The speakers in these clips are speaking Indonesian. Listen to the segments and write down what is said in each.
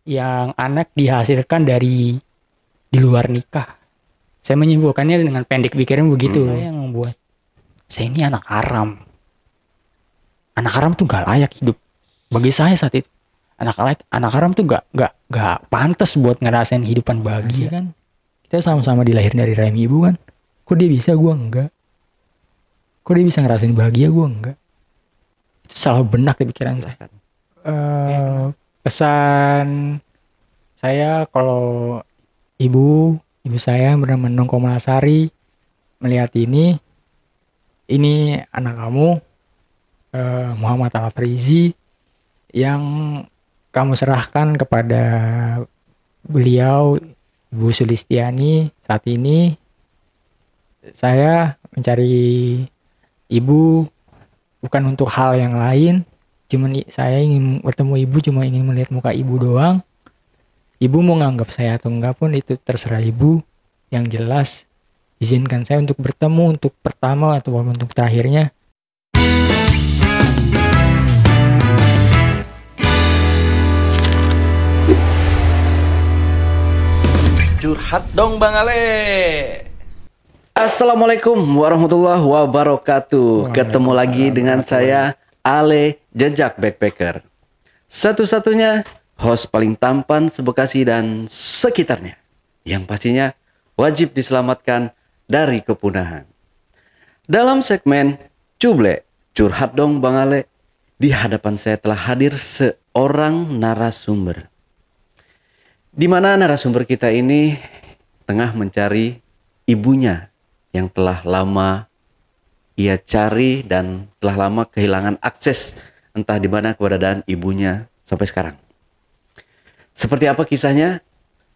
yang anak dihasilkan dari di luar nikah. Saya menyimpulkannya dengan pendek pikiran begitu. Saya yang membuat saya ini anak haram. Anak haram tuh gak layak hidup. Bagi saya saat itu anak haram tuh gak pantas buat ngerasain hidupan bahagia kan. Kita sama-sama dilahirin dari rahim ibu kan. Kok dia bisa, gua enggak. Kok dia bisa ngerasain bahagia, gua enggak. Itu salah benak di pikiran saya. Pesan saya kalau ibu saya bernama Nong Komalasari melihat ini anak kamu Muhammad Al-Farizi yang kamu serahkan kepada beliau Ibu Sulistiani. Saat ini saya mencari ibu bukan untuk hal yang lain, cuman saya ingin bertemu ibu, cuma ingin melihat muka ibu doang. Ibu mau nganggap saya atau enggak pun itu terserah ibu. Yang jelas izinkan saya untuk bertemu untuk pertama atau untuk terakhirnya. Curhat dong Bang Ale. Assalamualaikum warahmatullahi wabarakatuh. Ketemu lagi dengan saya Ale Jejak Backpacker. Satu-satunya host paling tampan sebekasi dan sekitarnya, yang pastinya wajib diselamatkan dari kepunahan. Dalam segmen Cuble, Curhat dong Bang Ale, di hadapan saya telah hadir seorang narasumber, di mana narasumber kita ini tengah mencari ibunya yang telah lama ia cari dan telah lama kehilangan akses entah di mana keberadaan ibunya sampai sekarang. Seperti apa kisahnya?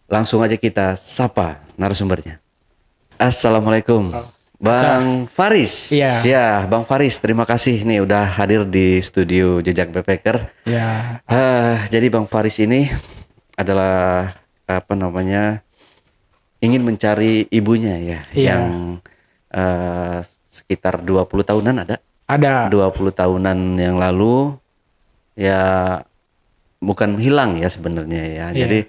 Langsung aja kita sapa narasumbernya. Assalamualaikum, Bang Faris. Iya. Ya, Bang Faris, terima kasih nih udah hadir di studio Jejak Backpacker. Ya. Jadi Bang Faris ini adalah ingin mencari ibunya ya, yang sekitar 20 tahunan ada 20 tahunan yang lalu ya, bukan hilang ya sebenarnya ya. Jadi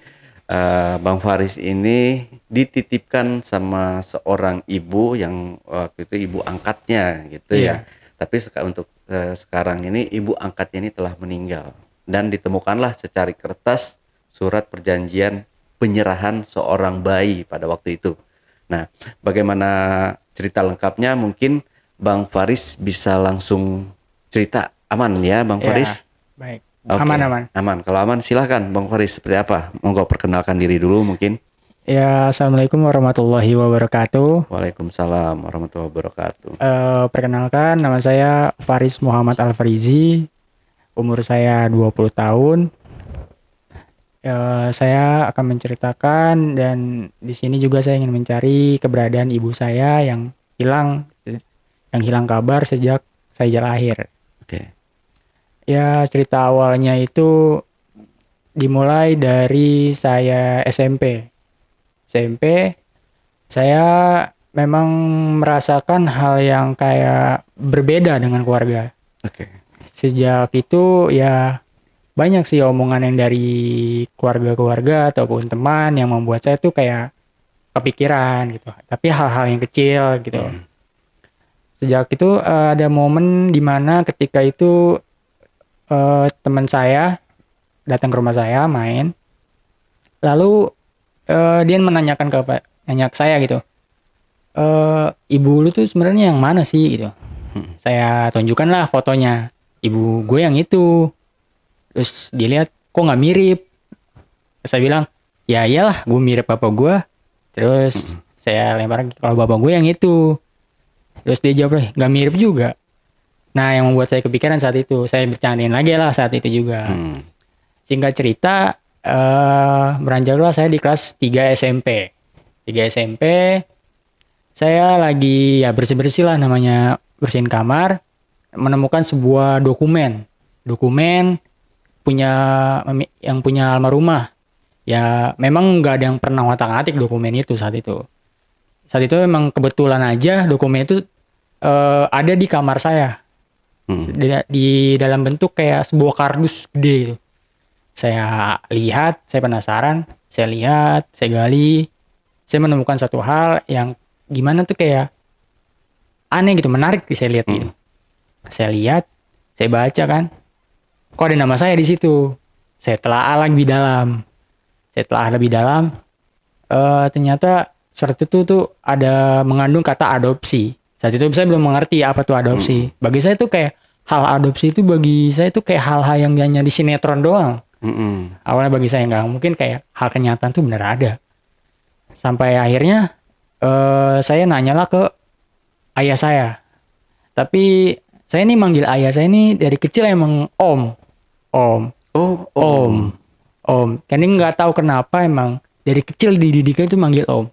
Bang Faris ini dititipkan sama seorang ibu yang waktu itu ibu angkatnya gitu ya. Tapi untuk sekarang ini ibu angkatnya ini telah meninggal dan ditemukanlah secari kertas surat perjanjian penyerahan seorang bayi pada waktu itu. Nah, bagaimana cerita lengkapnya mungkin Bang Faris bisa langsung cerita. Aman ya Bang Faris? Baik. Okay. Aman. Kalau aman silahkan Bang Faris, seperti apa? Monggo perkenalkan diri dulu mungkin. Ya, Assalamualaikum warahmatullahi wabarakatuh. Waalaikumsalam warahmatullahi wabarakatuh. Perkenalkan, nama saya Faris Muhammad Al-Farizi. Umur saya 20 tahun. Saya akan menceritakan dan di sini juga saya ingin mencari keberadaan ibu saya yang hilang kabar sejak saya lahir. Oke. Ya, cerita awalnya itu dimulai dari saya SMP. Saya memang merasakan hal yang kayak berbeda dengan keluarga. Oke. Sejak itu ya banyak sih omongan yang dari keluarga ataupun teman yang membuat saya tuh kayak kepikiran gitu. Tapi hal-hal yang kecil gitu. Sejak itu ada momen dimana ketika itu teman saya datang ke rumah saya main, lalu dia menanyakan nanya ke saya gitu, ibu lu tuh sebenarnya yang mana sih gitu. Saya tunjukkan lah fotonya, ibu gue yang itu. Terus dia lihat kok nggak mirip. Terus saya bilang ya iyalah gue mirip bapak gue. Terus saya lempar kalau bapak gue yang itu. Terus dia jawab nggak mirip juga. Nah, yang membuat saya kepikiran saat itu, saya bercandain lagi lah saat itu juga. Singkat cerita, beranjaklah saya di kelas 3 SMP. 3 SMP, saya lagi ya bersih-bersih lah, namanya bersihin kamar, menemukan sebuah dokumen yang punya almarhumah. Ya, memang nggak ada yang pernah ngotak-ngatik dokumen itu saat itu. Saat itu memang kebetulan aja dokumen itu ada di kamar saya. Di dalam bentuk kayak sebuah kardus gede gitu. Saya lihat, saya penasaran, saya lihat, saya gali, saya menemukan satu hal yang gimana tuh kayak aneh gitu, menarik saya lihat gitu. Saya lihat, saya baca kan, kok ada nama saya di situ. Saya telah lebih dalam. Ternyata surat itu tuh ada mengandung kata adopsi. Saat itu saya belum mengerti apa tuh adopsi. Bagi saya tuh kayak hal adopsi itu bagi saya tuh kayak hal-hal yang hanya di sinetron doang. Awalnya bagi saya nggak mungkin kayak hal kenyataan tuh bener ada. Sampai akhirnya saya nanyalah ke ayah saya. Tapi saya ini manggil ayah saya ini dari kecil emang om. Kan ini nggak tahu kenapa emang dari kecil dididiknya itu manggil om.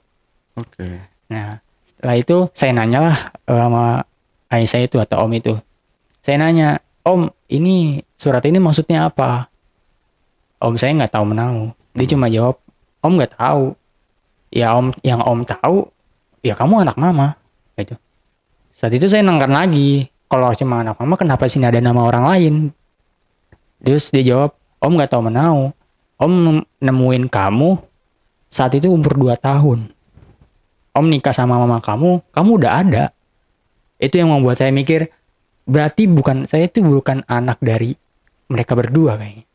Oke. Nah setelah itu saya nanyalah sama ayah saya itu atau om itu. Saya nanya, om ini surat ini maksudnya apa? Om saya nggak tahu menahu. Dia cuma jawab, om nggak tahu. Ya om, yang om tahu, ya kamu anak mama. Gitu. Saat itu saya nengkar lagi, kalau cuma anak mama kenapa sini ada nama orang lain? Terus dia jawab, om nggak tahu menahu. Om nemuin kamu saat itu umur 2 tahun. Om nikah sama mama kamu udah ada. Itu yang membuat saya mikir, berarti saya itu bukan anak dari mereka berdua kayaknya.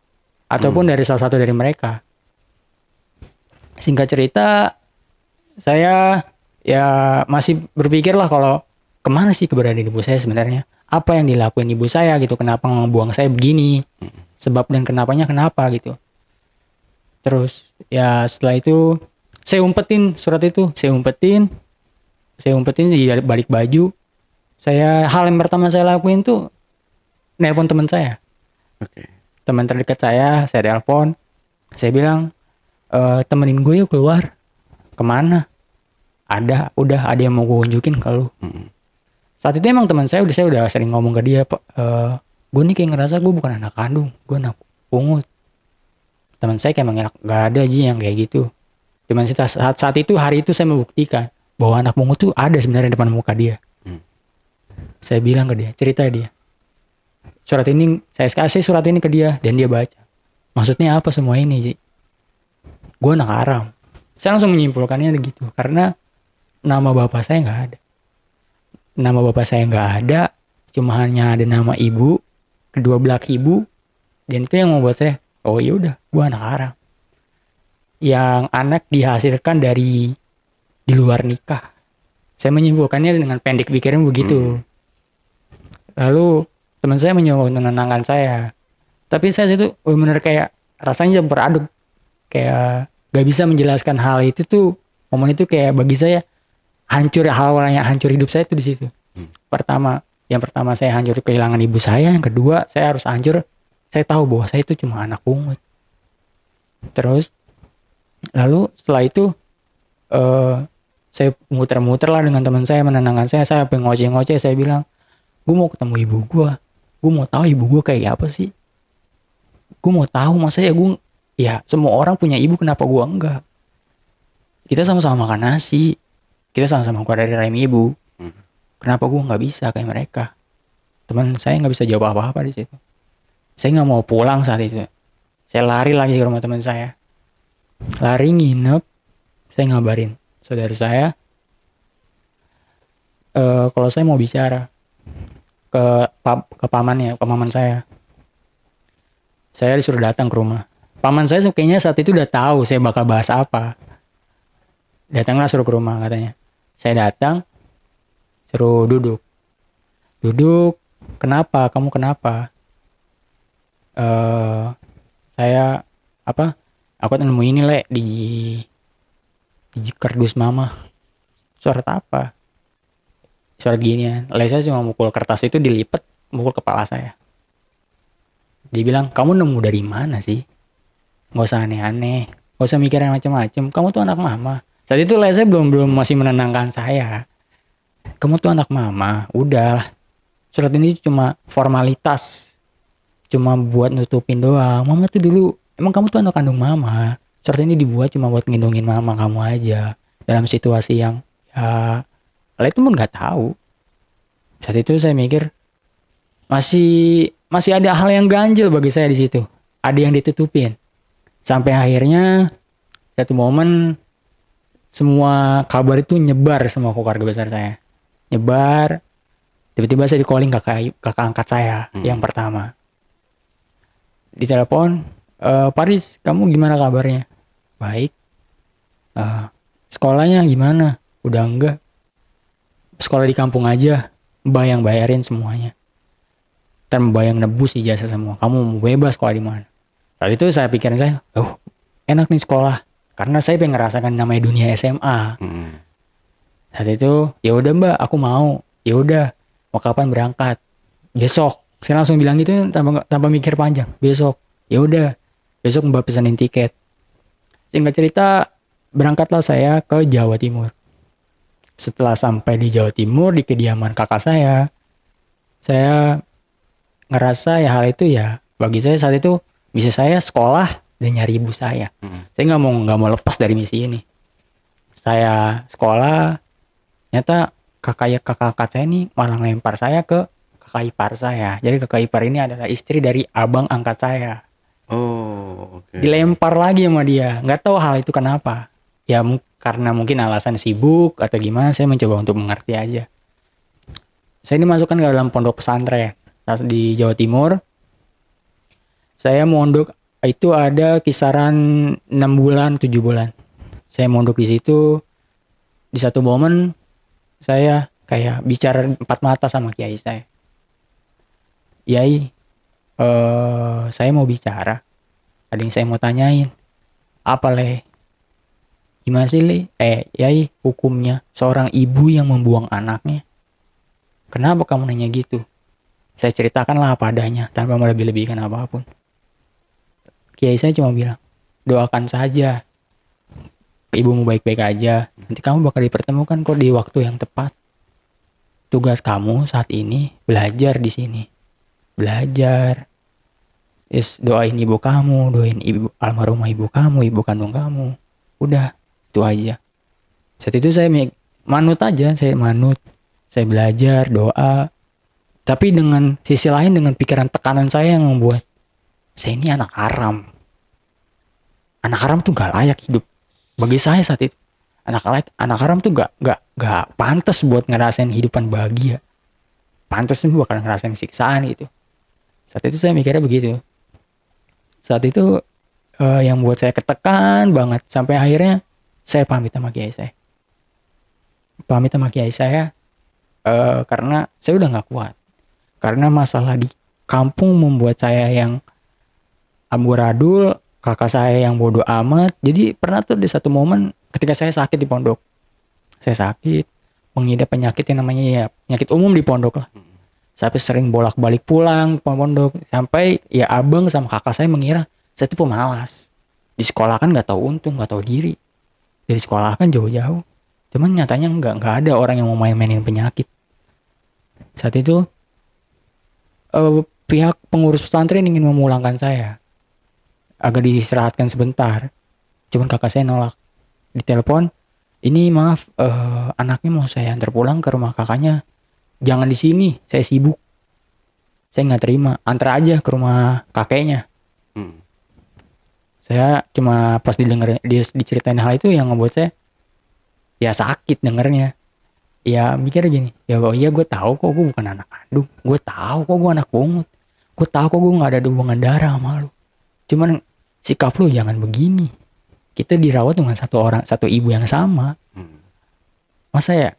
Ataupun dari salah satu dari mereka. Singkat cerita, saya ya masih berpikir lah kalau kemana sih keberadaan ibu saya sebenarnya. Apa yang dilakuin ibu saya gitu, kenapa ngebuang saya begini. Sebab dan kenapanya kenapa gitu. Terus ya setelah itu saya umpetin surat itu. Saya umpetin di balik baju. Hal yang pertama saya lakuin tuh nelpon teman saya. Oke. Teman terdekat saya telepon. Saya bilang, temenin gue yuk keluar. Kemana? Udah ada yang mau gue unjukin ke lu. Saat itu emang teman saya udah sering ngomong ke dia, gue nih kayak ngerasa gue bukan anak kandung, gue anak pungut. Teman saya kayak emang gak ada aja yang kayak gitu. Cuman saat itu hari itu saya membuktikan bahwa anak pungut tuh ada sebenarnya depan muka dia. Saya bilang ke dia, cerita dia. Saya kasih surat ini ke dia dan dia baca. Maksudnya apa semua ini, Ji? Gue anak haram. Saya langsung menyimpulkannya gitu karena nama bapak saya nggak ada. Nama bapak saya nggak ada, cuma hanya ada nama ibu, kedua belah ibu, dan itu yang membuat saya, oh ya udah, gue anak haram. Yang anak dihasilkan dari di luar nikah. Saya menyimpulkannya dengan pendek pikiran begitu. Lalu teman saya mencoba menenangkan saya. Tapi saya itu benar kayak rasanya campur aduk. Kayak gak bisa menjelaskan hal itu tuh. Momen itu kayak bagi saya hal yang hancur hidup saya itu di situ. Yang pertama saya hancur kehilangan ibu saya. Yang kedua saya harus hancur. Saya tahu bahwa saya itu cuma anak pungut. Terus lalu setelah itu saya muter-muter lah dengan teman saya, menenangkan saya ngoceh-ngoceh, saya bilang, gue mau ketemu ibu gue mau tahu ibu gue kayak apa sih, gue mau tahu masa ya semua orang punya ibu, kenapa gue enggak, kita sama-sama makan nasi, kita sama-sama keluar dari rahim ibu, kenapa gue nggak bisa kayak mereka. Teman saya nggak bisa jawab apa-apa di situ. Saya nggak mau pulang saat itu, saya lari lagi ke rumah teman saya, lari nginep, saya ngabarin saudara saya, kalau saya mau bicara ke paman saya. Saya disuruh datang ke rumah. Paman saya kayaknya saat itu udah tahu saya bakal bahas apa. Datanglah suruh ke rumah katanya. Saya datang, suruh duduk. Kenapa? Kamu kenapa? Saya aku nemu ini di kardus mama. Surat apa? Surat ginian. Saya cuma mukul kertas itu, dilipat, mukul kepala saya. Dia bilang, kamu nemu dari mana sih? Gak usah aneh-aneh, gak usah mikir yang macam-macam. Kamu tuh anak mama. Saat itu saya belum masih menenangkan saya. Kamu tuh anak mama, udah. Surat ini cuma formalitas, cuma buat nutupin doang. Mama tuh dulu, emang kamu tuh anak kandung mama. Surat ini dibuat cuma buat ngelindungin mama kamu aja dalam situasi yang ya itu pun nggak tahu. Saat itu saya mikir masih ada hal yang ganjil bagi saya di situ. ada yang ditutupin. Sampai akhirnya satu momen semua kabar itu nyebar sama keluarga besar saya. Nyebar. Tiba-tiba saya di calling kakak angkat saya yang pertama. Di telepon, Paris, kamu gimana kabarnya? Baik. Sekolahnya gimana? Udah enggak. Sekolah di kampung aja. Mbak yang bayarin semuanya. Ntar Mbak yang nebus ijazah semua. Kamu mau bebas sekolah di mana? Saat itu saya pikirin saya, enak nih sekolah. Karena saya pengen ngerasakan namanya dunia SMA. Saat itu, ya udah Mbak, aku mau. Ya udah, mau kapan berangkat? Besok. Saya langsung bilang gitu tanpa mikir panjang. Besok. Ya udah, besok Mbak pesanin tiket. Singkat cerita, berangkatlah saya ke Jawa Timur. Setelah sampai di Jawa Timur, di kediaman kakak saya ngerasa ya hal itu ya bagi saya saat itu bisa saya sekolah dan nyari ibu saya. Saya nggak mau lepas dari misi ini. Saya sekolah, ternyata kakak saya ini malah lempar saya ke kakak ipar saya. Jadi kakak ipar ini adalah istri dari abang angkat saya. Oh, oke. Dilempar lagi sama dia. Nggak tahu hal itu kenapa. Ya karena mungkin alasan sibuk atau gimana, saya mencoba untuk mengerti aja. Saya dimasukkan ke dalam pondok pesantren di Jawa Timur. Saya mondok itu ada kisaran 6 bulan, 7 bulan. Saya mondok di situ. Di satu momen saya kayak bicara empat mata sama kiai saya. Kiai, saya mau bicara. Ada yang saya mau tanyain. Apa Le? Gimana sih Le? Yai, hukumnya seorang ibu yang membuang anaknya. Kenapa kamu nanya gitu? Saya ceritakanlah apa adanya tanpa melebih-lebihkan apapun. Kiai saya cuma bilang, doakan saja. Ibumu baik-baik aja. Nanti kamu bakal dipertemukan kok di waktu yang tepat. Tugas kamu saat ini belajar di sini. Belajar. Doain ibu kamu, doain almarhumah ibu kamu, ibu kandung kamu. Udah. Itu aja. Saat itu saya manut aja, saya belajar, doa. Tapi dengan sisi lain, dengan pikiran tekanan saya yang membuat saya ini anak haram. Anak haram tuh gak layak hidup. Bagi saya saat itu, anak haram tuh gak pantas buat ngerasain hidupan bahagia. Pantas tuh bakal ngerasain siksaan gitu. Saat itu saya mikirnya begitu. Saat itu yang buat saya ketekan banget sampai akhirnya saya pamit sama kiai saya. Karena saya udah gak kuat. Karena masalah di kampung membuat saya yang amburadul, kakak saya yang bodoh amat. Jadi pernah tuh di satu momen ketika saya sakit di pondok. Saya sakit, mengidap penyakit yang namanya ya penyakit umum di pondok lah. Sampai sering bolak-balik pulang ke pondok. Sampai ya abang sama kakak saya mengira saya itu pemalas. Di sekolah kan gak tahu untung, gak tahu diri. Dari sekolah kan jauh-jauh. Cuman nyatanya nggak ada orang yang mau main-mainin penyakit. Saat itu pihak pengurus pesantren ingin memulangkan saya. Agak diistirahatkan sebentar. Cuman kakak saya nolak. Di telepon, ini maaf anaknya mau saya antar pulang ke rumah kakaknya. Jangan di sini, saya sibuk. Saya nggak terima. Antar aja ke rumah kakeknya. Saya cuma pas diceritain hal itu yang ngebuat saya ya sakit dengernya. Ya mikir gini, ya iya gue tahu kok gue bukan anak kandung. Gue tahu kok gue anak pungut. Gue tahu kok gue gak ada hubungan darah sama lu. Cuman sikap lu jangan begini. Kita dirawat dengan satu ibu yang sama. Masa ya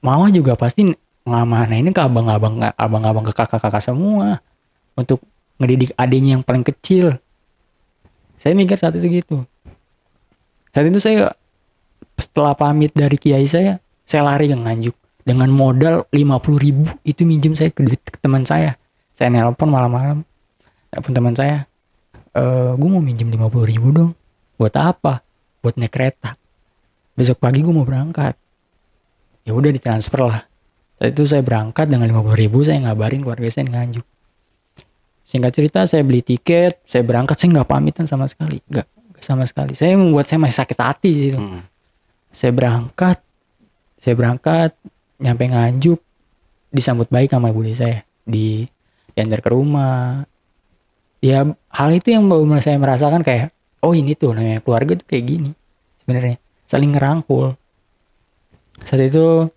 mama juga pasti ngamanainnya ke abang-abang ke kakak-kakak semua untuk ngedidik adiknya yang paling kecil. Saya mikir saat itu gitu. Saat itu saya setelah pamit dari kiai saya lari ke Nganjuk dengan modal 50.000 itu minjem saya ke teman saya. Saya nelpon malam-malam, telepon teman saya, gue mau minjem 50.000 dong. Buat apa? Buat naik kereta. Besok pagi gue mau berangkat. Ya udah ditransfer lah. Saat itu saya berangkat dengan 50.000, saya ngabarin keluarga saya di Nganjuk. Singkat cerita saya beli tiket, saya berangkat, saya nggak pamitan sama sekali, nggak sama sekali. Saya membuat saya masih sakit hati sih itu. Saya berangkat, nyampe Nganjuk, disambut baik sama ibu saya, diantar ke rumah. Ya hal itu yang baru saya merasakan kayak, oh ini tuh namanya keluarga tuh kayak gini sebenarnya, saling ngerangkul. Saat itu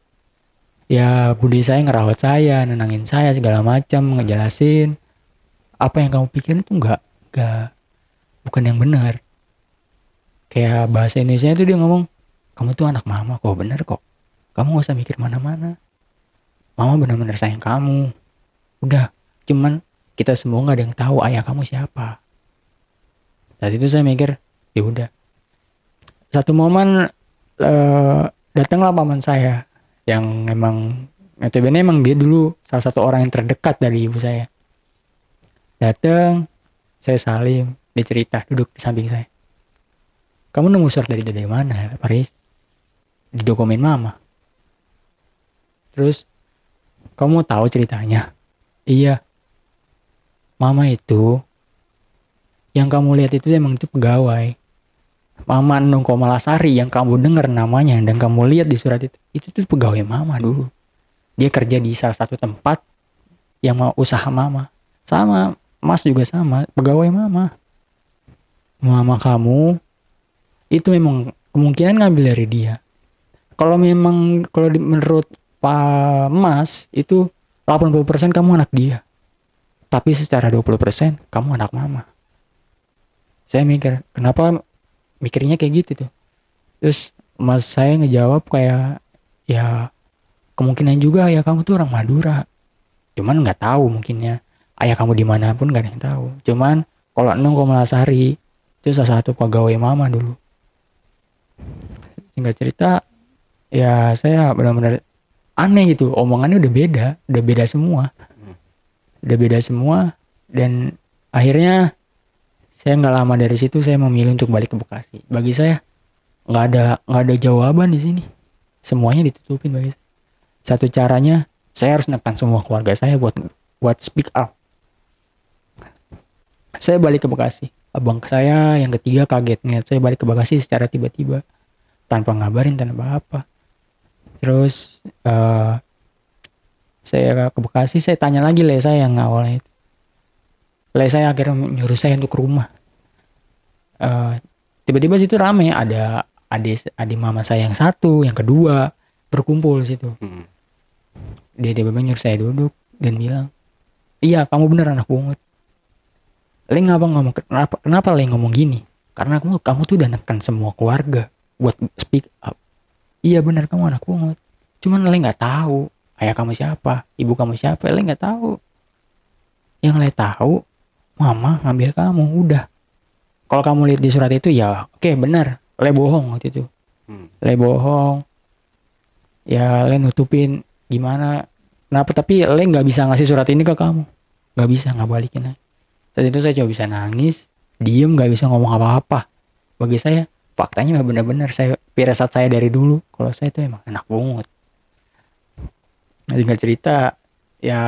ya budi saya ngerawat saya, nenangin saya segala macam, ngejelasin apa yang kamu pikirin tuh nggak bukan yang benar. Kayak bahasa Indonesia itu dia ngomong, kamu tuh anak mama kok, bener kok, kamu gak usah mikir mana-mana, mama benar-benar sayang kamu. Udah, cuman kita semua nggak ada yang tahu ayah kamu siapa. Saat itu saya mikir, ya udah. Satu momen datanglah paman saya yang emang notabene emang dia dulu salah satu orang yang terdekat dari ibu saya. Datang, saya salim, dia cerita, duduk di samping saya. Kamu nemu surat dari mana, Paris? Di dokumen mama. Terus, kamu tahu ceritanya? Iya. Mama itu, yang kamu lihat itu emang itu pegawai. Mama Nung Komalasari yang kamu dengar namanya dan kamu lihat di surat itu tuh pegawai mama dulu. Dia kerja di salah satu tempat yang mau usaha mama. Sama, Mas juga sama, pegawai mama. Mama kamu itu memang kemungkinan ngambil dari dia. Kalau memang menurut Pak Mas itu 80% kamu anak dia. Tapi secara 20% kamu anak mama. Saya mikir, kenapa mikirnya kayak gitu tuh. Terus Mas saya ngejawab kayak, ya kemungkinan juga ya kamu tuh orang Madura. Cuman nggak tahu mungkinnya ayah kamu dimanapun gak ada yang tahu. Cuman kalau Nung Komalasari itu salah satu pegawai mama dulu. Singkat cerita, ya saya benar-benar aneh gitu, omongannya udah beda semua, dan akhirnya saya nggak lama dari situ saya memilih untuk balik ke Bekasi. Bagi saya nggak ada jawaban di sini, semuanya ditutupin bagi saya. Satu caranya saya harus nekan semua keluarga saya buat speak up. Saya balik ke Bekasi. Abang saya yang ketiga kaget ngeliat saya balik ke Bekasi secara tiba-tiba, tanpa ngabarin, tanpa apa. Terus saya ke Bekasi, saya tanya lagi le saya yang awalnya itu. Le saya akhirnya nyuruh saya untuk ke rumah. Tiba-tiba situ rame, ada adik mama saya yang satu, yang kedua berkumpul situ. Dia tiba-tiba nyuruh saya duduk dan bilang, iya kamu bener anak pungut. Le kenapa Le ngomong gini? Karena kamu tuh udah neken semua keluarga buat speak up. Iya benar kamu anak pungut. Cuman Le nggak tahu ayah kamu siapa, ibu kamu siapa. Le nggak tahu. Yang Le tahu mama ngambil kamu, udah. Kalau kamu lihat di surat itu ya oke, benar. Le bohong waktu itu. Le bohong. Ya Le nutupin gimana. Kenapa? Tapi Le nggak bisa ngasih surat ini ke kamu. Nggak bisa, nggak balikin. Saat itu saya cuma bisa nangis, diem, nggak bisa ngomong apa-apa. Bagi saya faktanya benar-benar firasat saya dari dulu kalau saya itu emang anak pungut. Singkat cerita, ya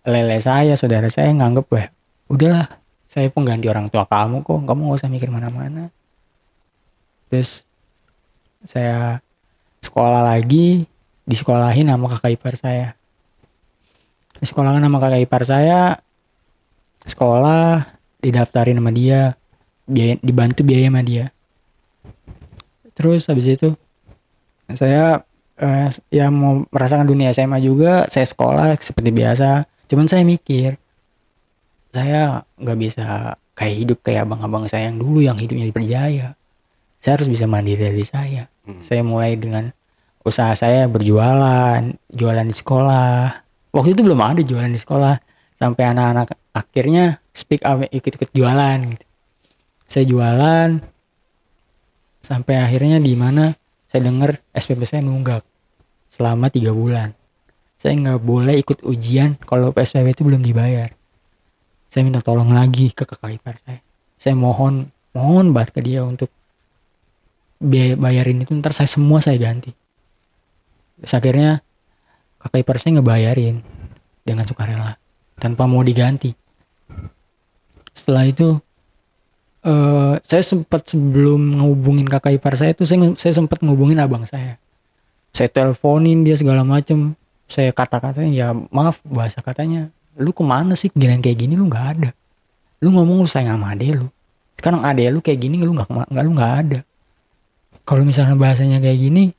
lele saya, saudara saya nganggep, wah udahlah saya pengganti orang tua kamu kok, kamu gak usah mikir mana-mana. Terus saya sekolah lagi, disekolahin sama kakak ipar saya. Disekolahin sama kakak ipar saya, sekolah, didaftarin sama dia, dibantu biaya sama dia. Terus habis itu saya ya mau merasakan dunia SMA juga, saya sekolah seperti biasa. Cuman saya mikir, saya nggak bisa kayak hidup kayak abang-abang saya yang dulu yang hidupnya diperjaya. Saya harus bisa mandiri dari saya. Saya mulai dengan usaha saya berjualan, jualan di sekolah. Waktu itu belum ada jualan di sekolah. Sampai anak-anak akhirnya speak up, ikut-ikut jualan gitu. Saya jualan sampai akhirnya di mana saya dengar SPP saya nunggak selama 3 bulan. Saya nggak boleh ikut ujian kalau SPP itu belum dibayar. Saya minta tolong lagi ke kakak ipar saya. Saya mohon banget ke dia untuk bayarin itu, ntar semua saya ganti. Terus akhirnya kakak ipar saya ngebayarin dengan sukarela tanpa mau diganti. Setelah itu saya sempat sebelum ngehubungin kakak ipar saya itu saya sempat ngehubungin abang saya. Saya teleponin dia segala macem. Saya kata-katanya ya maaf bahasa katanya, lu kemana sih, giliran kayak gini lu nggak ada. Lu ngomong lu sayang sama adek lu. Sekarang adek lu kayak gini lu nggak ada. Kalau misalnya bahasanya kayak gini,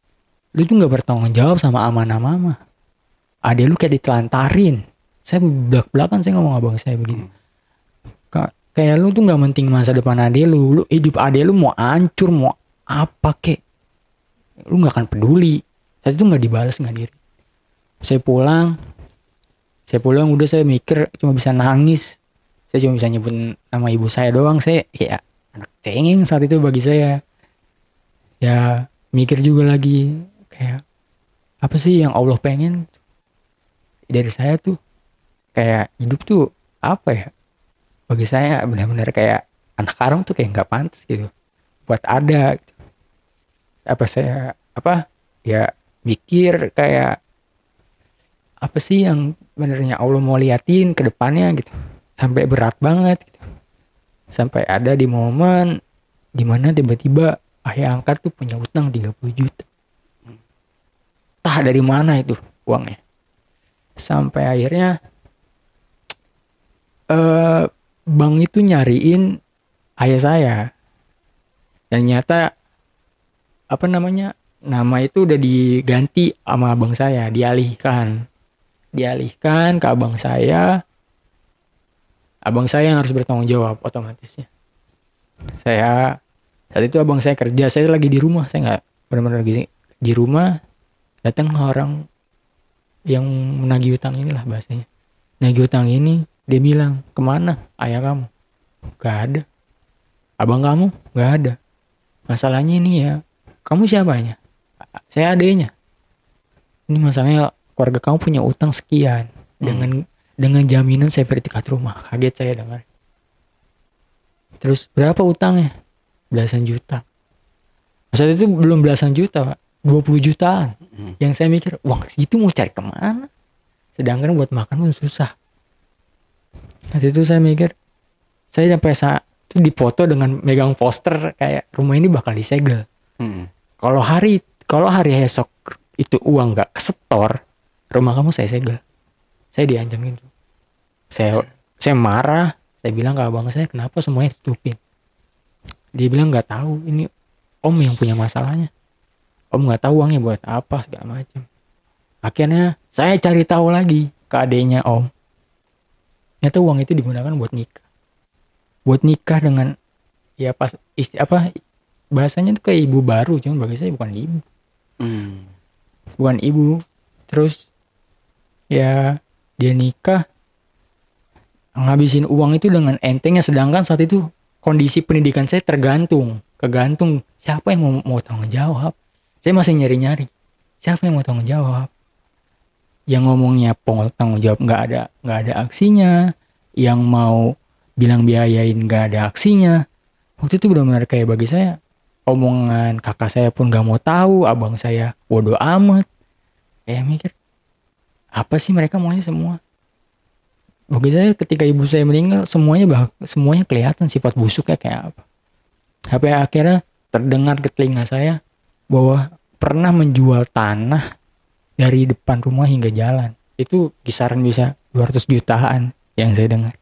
lu tuh nggak bertanggung jawab sama amanah mama. Adek lu kayak ditelantarin. Saya belak-belakan saya ngomong abang saya begitu. Kayak lu tuh nggak penting masa depan adek lu. Lu hidup adek lu mau hancur mau apa kek, lu nggak akan peduli. Saya itu nggak dibalas nggak diri. Saya pulang udah saya mikir cuma bisa nangis. Saya cuma bisa nyebut nama ibu saya doang. Saya kayak anak cengeng saat itu bagi saya. Ya mikir juga lagi kayak apa sih yang Allah pengen dari saya tuh. Kayak hidup tuh apa ya, bagi saya benar-benar kayak anak haram tuh kayak nggak pantas gitu buat ada gitu. Ya mikir kayak apa sih yang benernya Allah mau liatin ke depannya gitu, sampai berat banget gitu. Sampai ada di momen dimana tiba-tiba ayah angkat tuh punya utang 30 juta. Entah dari mana itu uangnya. Sampai akhirnya bank itu nyariin ayah saya. Dan ternyata nama itu udah diganti sama abang saya, dialihkan ke abang saya. Abang saya yang harus bertanggung jawab otomatisnya. Saat itu abang saya kerja, saya lagi di rumah, saya nggak benar-benar lagi di rumah. Datang orang yang menagih utang inilah bahasanya. Nagih utang ini, dia bilang, kemana ayah kamu? Gak ada. Abang kamu? Gak ada. Masalahnya ini ya, kamu siapanya? Saya adeknya. Ini masalahnya keluarga kamu punya utang sekian dengan jaminan sertifikat rumah. Kaget saya dengar. Terus berapa utangnya? Belasan juta. Saat itu belum belasan juta, Pak. 20 jutaan. Yang saya mikir, uang segitu mau cari kemana? Sedangkan buat makan pun susah. Saat itu saya mikir, saya sampai saat itu dipoto dengan megang poster kayak rumah ini bakal disegel. Kalau hari esok itu uang gak kesetor, rumah kamu saya segel. Saya diancam gitu. Saya marah, saya bilang ke abang saya, kenapa semuanya tutupin? Dia bilang gak tahu, ini om yang punya masalahnya. Om gak tahu uangnya buat apa segala macam. Akhirnya saya cari tahu lagi ke adeknya om. Ternyata uang itu digunakan buat nikah. Buat nikah dengan ya pas bahasanya tuh kayak ibu baru, cuman bagi saya bukan ibu. Bukan ibu. Terus ya dia nikah ngabisin uang itu dengan entengnya, sedangkan saat itu kondisi pendidikan saya kegantung siapa yang mau tanggung jawab. Saya masih nyari siapa yang mau tanggung jawab. Yang ngomongnya tanggung jawab nggak ada aksinya, yang mau bilang biayain nggak ada aksinya. Waktu itu benar-benar kayak bagi saya omongan kakak saya pun nggak mau tahu, abang saya bodoh amat. Kayak mikir apa sih mereka maunya semua. Bagi saya ketika ibu saya meninggal semuanya kelihatan sifat busuknya kayak apa. Sampai akhirnya terdengar ke telinga saya bahwa pernah menjual tanah dari depan rumah hingga jalan. Itu kisaran bisa 200 jutaan yang saya dengar.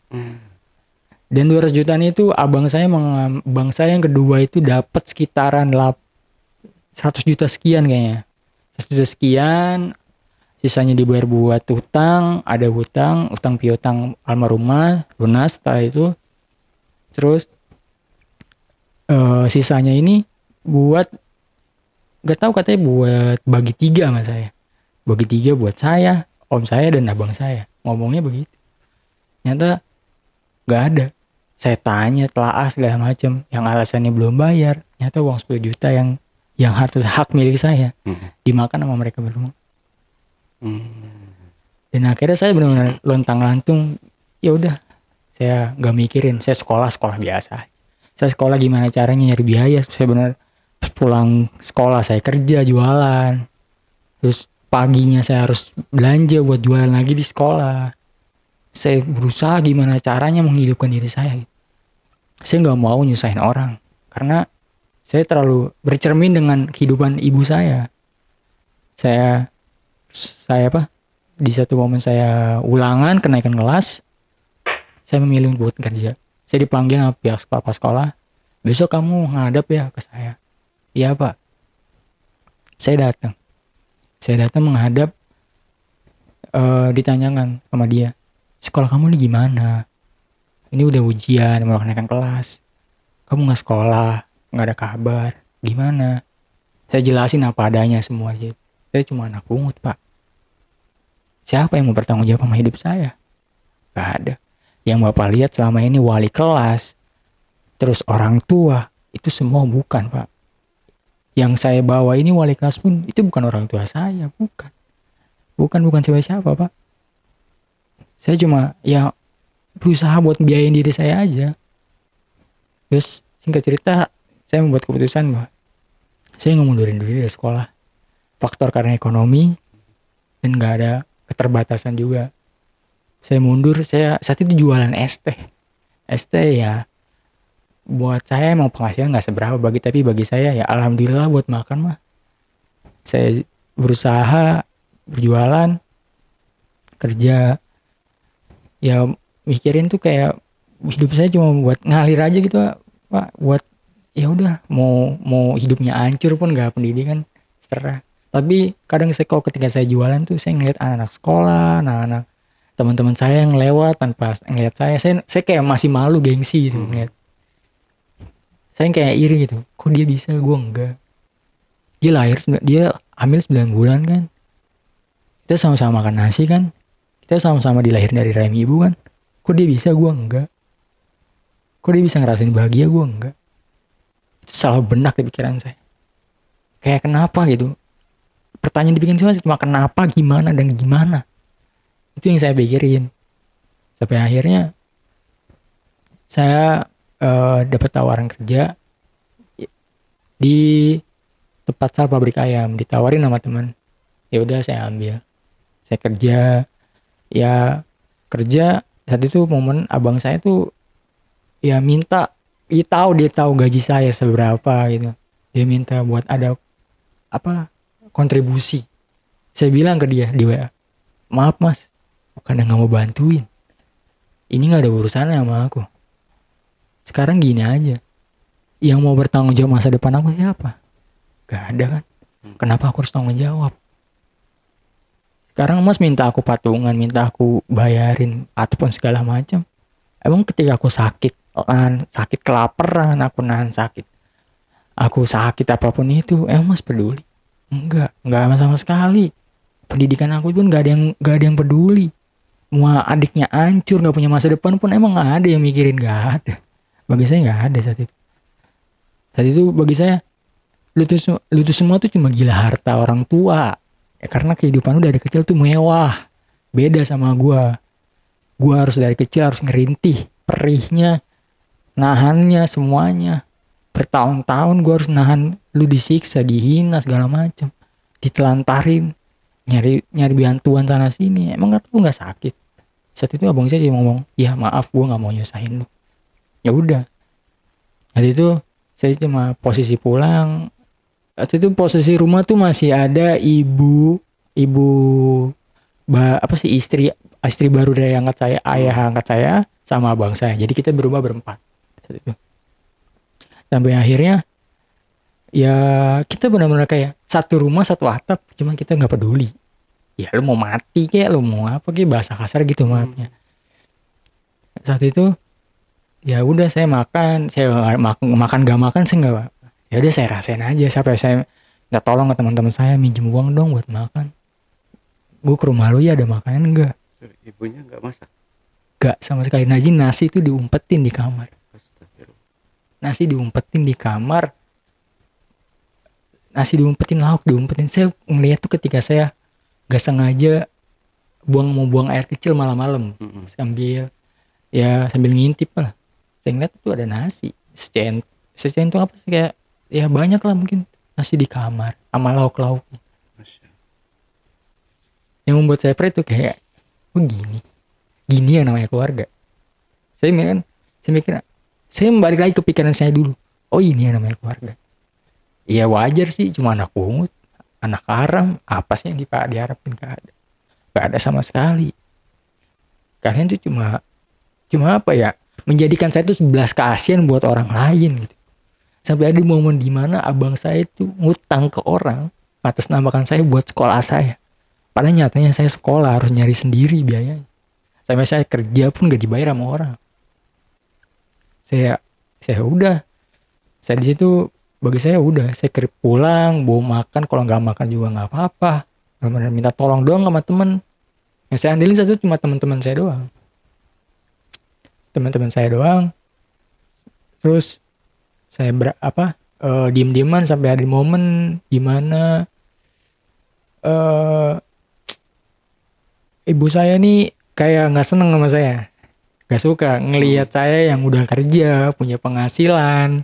Dan 200 jutaan itu abang saya yang kedua itu dapat sekitaran 100 juta sekian kayaknya. 100 juta sekian, sisanya dibayar buat utang, ada utang piutang almarhumah, lunas setelah itu. Terus sisanya ini buat gak tahu katanya buat bagi 3 sama saya. Bagi 3 buat saya, om saya dan abang saya. Ngomongnya begitu. Ternyata gak ada. Saya tanya telaah segala macam, yang alasannya belum bayar. Ternyata uang 10 juta yang harus hak milik saya dimakan sama mereka berdua. Dan akhirnya saya benar-benar lontang-lantung. Ya udah, saya gak mikirin. Saya sekolah biasa. Saya sekolah gimana caranya nyari biaya. Saya benar pulang sekolah saya kerja jualan. Terus paginya saya harus belanja buat jualan lagi di sekolah. Saya berusaha gimana caranya menghidupkan diri saya. Saya nggak mau nyusahin orang karena saya terlalu bercermin dengan kehidupan ibu saya. Saya di satu momen saya ulangan kenaikan kelas, saya memilih buat kerja. Saya dipanggil sama pihak kepala sekolah, besok kamu ngadap ya ke saya. Iya pak. Saya datang menghadap, ditanyakan sama dia, sekolah kamu ini gimana? Ini udah ujian, mau kenaikan kelas, kamu nggak sekolah, nggak ada kabar, gimana? Saya jelasin apa adanya semua aja. Saya cuma anak pungut pak. Siapa yang mau bertanggung jawab sama hidup saya? Gak ada. Yang bapak lihat selama ini wali kelas, terus orang tua, itu semua bukan pak. Yang saya bawa ini wali kelas pun itu bukan orang tua saya, bukan siapa-siapa pak. Saya cuma ya berusaha buat biayain diri saya aja. Terus singkat cerita, saya membuat keputusan bahwa saya ngemundurin diri dari sekolah. Faktor karena ekonomi dan gak ada keterbatasan juga. Saya mundur, saya saat itu jualan es teh. Es teh ya buat saya emang penghasilan gak seberapa tapi bagi saya ya alhamdulillah buat makan mah. Saya berusaha, berjualan, kerja, ya mikirin tuh kayak hidup saya cuma buat ngalir aja gitu pak, buat ya udah mau hidupnya hancur pun gak pendidikan terserah. Tapi kadang ketika saya jualan tuh saya ngeliat anak-anak sekolah, anak-anak teman-teman saya yang lewat tanpa ngeliat saya kayak masih malu, gengsi gitu ngeliat. Saya kayak iri gitu, kok dia bisa gue enggak. Dia hamil 9 bulan kan, kita sama-sama makan nasi kan, kita sama-sama dilahirin dari rahim ibu kan, kok dia bisa gue enggak. Kok dia bisa ngerasain bahagia gue enggak. Itu salah benak di pikiran saya. Kayak kenapa gitu. Pertanyaan di pikiran saya cuma kenapa, gimana, dan gimana. Itu yang saya pikirin. Sampai akhirnya saya dapat tawaran kerja di tempat sal pabrik ayam. Ditawarin sama teman. Ya udah saya ambil. Saya kerja saat itu momen abang saya tuh ya minta, dia tahu gaji saya seberapa gitu. Dia minta buat ada kontribusi. Saya bilang ke dia di WA, maaf mas, bukan nggak mau bantuin, ini nggak ada urusannya sama aku. Sekarang gini aja, yang mau bertanggung jawab masa depan aku siapa? Gak ada kan. Kenapa aku harus tanggung jawab? Sekarang mas minta aku patungan, minta aku bayarin ataupun segala macam. Emang ketika aku sakit kelaparan, aku nahan sakit, aku sakit apapun itu, emang mas peduli? Enggak sama sekali. Pendidikan aku pun gak ada yang peduli. Mau adiknya hancur, gak punya masa depan pun emang gak ada yang mikirin, gak ada. Bagi saya gak ada saat itu. Saat itu bagi saya, lu tuh semua tuh cuma gila harta orang tua. Ya karena kehidupan lu dari kecil tuh mewah. Beda sama gua. Gua harus dari kecil harus ngerintih perihnya, nahannya semuanya. Bertahun-tahun gue harus nahan lu disiksa, dihina segala macam, ditelantarin, nyari bantuan sana sini. Emang lu nggak sakit? Saat itu abang saya ngomong, ya maaf gue nggak mau nyusahin lu. Ya udah. Saat itu saya cuma posisi pulang. Saat itu posisi rumah tuh masih ada istri baru dari angkat saya, ayah angkat saya sama abang saya. Jadi kita berempat saat itu. Sampai akhirnya ya kita benar-benar kayak satu rumah satu atap, cuma kita nggak peduli. Ya lu mau mati kayak lu mau apa kayak, bahasa kasar gitu maafnya. Saat itu ya udah saya makan gak makan saya nggak. Ya udah saya rasain aja sampai saya nggak tolong ke teman-teman saya, minjem uang dong buat makan. Gue ke rumah lu ya ada makanan enggak? Ibunya nggak masak? Gak sama sekali. Nasi itu diumpetin di kamar. Nasi diumpetin di kamar. Nasi diumpetin, lauk diumpetin. Saya ngeliat tuh ketika saya gak sengaja mau buang air kecil malam-malam. Sambil ngintip lah. Saya ngeliat tuh ada nasi. Secen tuh apa sih, kayak ya banyak lah mungkin nasi di kamar sama lauk-lauknya. Yang membuat saya tuh kayak, oh gini yang namanya keluarga. Saya mikir, saya balik lagi ke pikiran saya dulu. Oh ini yang namanya keluarga. Iya wajar sih, cuma anak pungut, anak haram, apa sih yang diharapin? Gak ada sama sekali. Kalian tuh cuma apa ya, menjadikan saya itu sebelas kasihan buat orang lain gitu. Sampai ada momen dimana abang saya itu ngutang ke orang atas namakan saya buat sekolah saya. Padahal nyatanya saya sekolah harus nyari sendiri biayanya. Sampai saya kerja pun gak dibayar sama orang. Saya udah. Saya di situ bagi saya udah. Saya pulang, bawa makan. Kalau nggak makan juga nggak apa-apa. Benar-benar minta tolong doang sama temen. Yang saya andelin satu cuma teman-teman saya doang. Teman-teman saya doang. Terus saya diem-dieman sampai ada momen dimana ibu saya nih kayak nggak seneng sama saya, nggak suka ngelihat saya yang udah kerja punya penghasilan.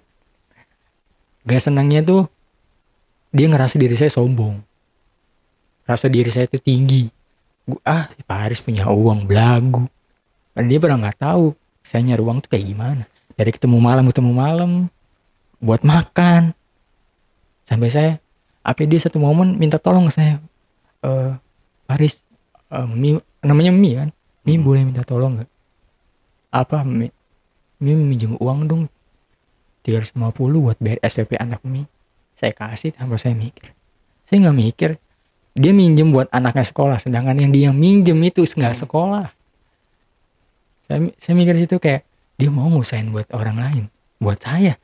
Gak senangnya tuh dia ngerasa diri saya sombong, rasa diri saya itu tinggi. Si Pak Haris punya uang belagu. Padahal dia pernah nggak tahu saya nyari uang tuh kayak gimana. Dari ketemu malam buat makan. Sampai saya dia satu momen minta tolong ke saya. Haris, namanya Mi kan. Mi boleh minta tolong gak? Mi minjem uang dong 350 buat bayar SPP anak Mi. Saya kasih tanpa saya mikir. Saya gak mikir. Dia minjem buat anaknya sekolah. Sedangkan yang dia minjem itu gak sekolah. Saya mikir itu kayak dia mau ngusahain buat orang lain. Buat saya.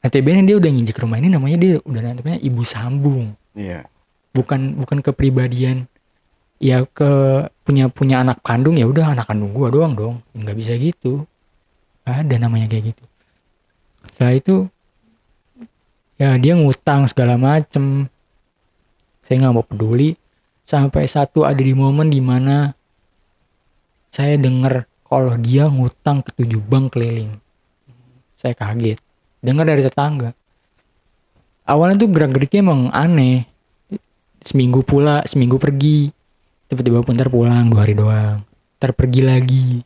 Notabene dia udah nginjek rumah ini namanya dia udah namanya ibu sambung. Iya. Bukan kepribadian ya punya anak kandung ya udah anak kandung gua doang dong. Nggak bisa gitu. Gak ada namanya kayak gitu. Setelah itu ya dia ngutang segala macem. Saya nggak mau peduli sampai ada di momen dimana saya dengar kalau dia ngutang ke 7 bank keliling. Saya kaget. Dengar dari tetangga. Awalnya tuh gerak-geriknya emang aneh. Seminggu pergi. Tiba-tiba bentar pulang 2 hari doang. Ntar pergi lagi.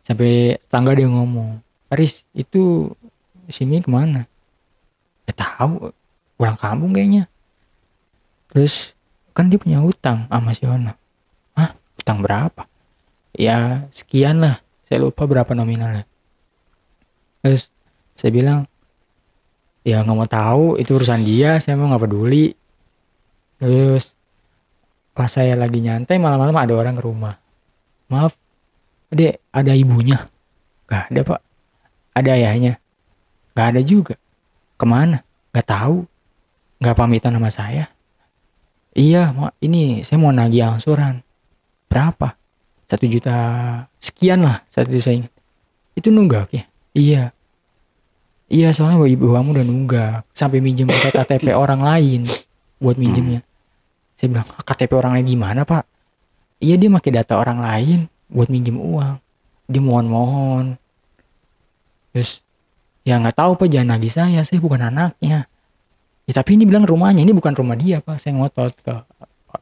Sampai tetangga dia ngomong, Haris itu si Mi kemana? Ya tahu, pulang kampung kayaknya. Terus kan dia punya hutang sama si Ona. Hah? Hutang berapa? Ya sekian lah. Saya lupa berapa nominalnya. Terus saya bilang, ya nggak mau tahu, itu urusan dia, saya mau nggak peduli. Terus pas saya lagi nyantai malam-malam ada orang ke rumah. Maaf, Dek, ada ibunya? Gak ada Pak. Ada ayahnya? Gak ada juga. Kemana? Gak tahu. Gak pamitan sama saya. Iya, ini saya mau nagih angsuran. Berapa? 1 juta sekian lah. 1 juta saya ingat. Itu nunggak ya? Iya soalnya ibu kamu udah nunggak. Sampai minjem KTP orang lain buat minjemnya. Saya bilang, KTP orang lain gimana Pak? Iya dia pakai data orang lain buat minjem uang. Dia mohon-mohon. Terus ya nggak tahu Pak, jangan nagih saya bukan anaknya. Ya tapi ini bilang rumahnya, ini bukan rumah dia Pak. Saya ngotot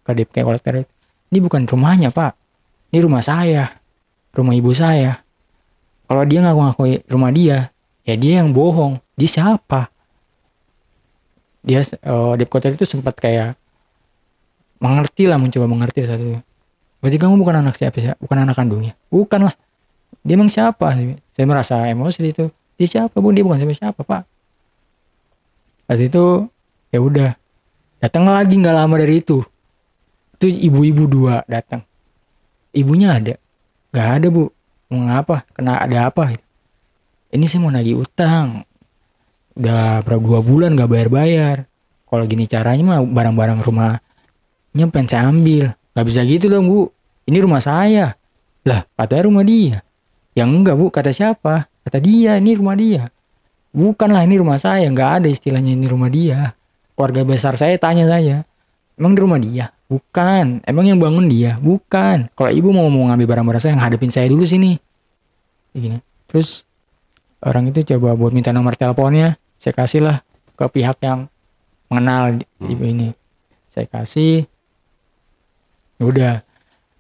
ke DP kolektor. Ini bukan rumahnya Pak. Ini rumah saya. Rumah ibu saya. Kalau dia ngaku-ngaku rumah dia, ya dia yang bohong. Dia siapa? Dia DP kolektor itu sempat kayak mencoba mengerti satu. Berarti kamu bukan anak siapa? Bukan anak kandungnya? Bukan lah. Dia emang siapa? Saya merasa emosi itu. Dia siapa Bu? Dia bukan siapa Pak. Waktu itu ya udah. Datang lagi nggak lama dari itu. Itu ibu-ibu 2 datang. Ibunya ada? Gak ada Bu. Mau ngapa? Kena ada apa? Ini saya mau nagih utang. Udah berapa 2 bulan gak bayar-bayar. Kalau gini caranya mah barang-barang rumahnya pengen saya ambil. Gak bisa gitu dong Bu. Ini rumah saya. Lah katanya rumah dia. Ya enggak Bu, kata siapa? Kata dia, ini rumah dia. Bukan lah, ini rumah saya. Gak ada istilahnya ini rumah dia. Keluarga besar saya tanya saya, emang di rumah dia? Bukan. Emang yang bangun dia? Bukan. Kalau ibu mau ngambil barang-barang saya, yang hadapin saya dulu sini. Begini. Terus orang itu coba buat minta nomor teleponnya. Saya kasih lah ke pihak yang mengenal ibu ini. Saya kasih. Udah.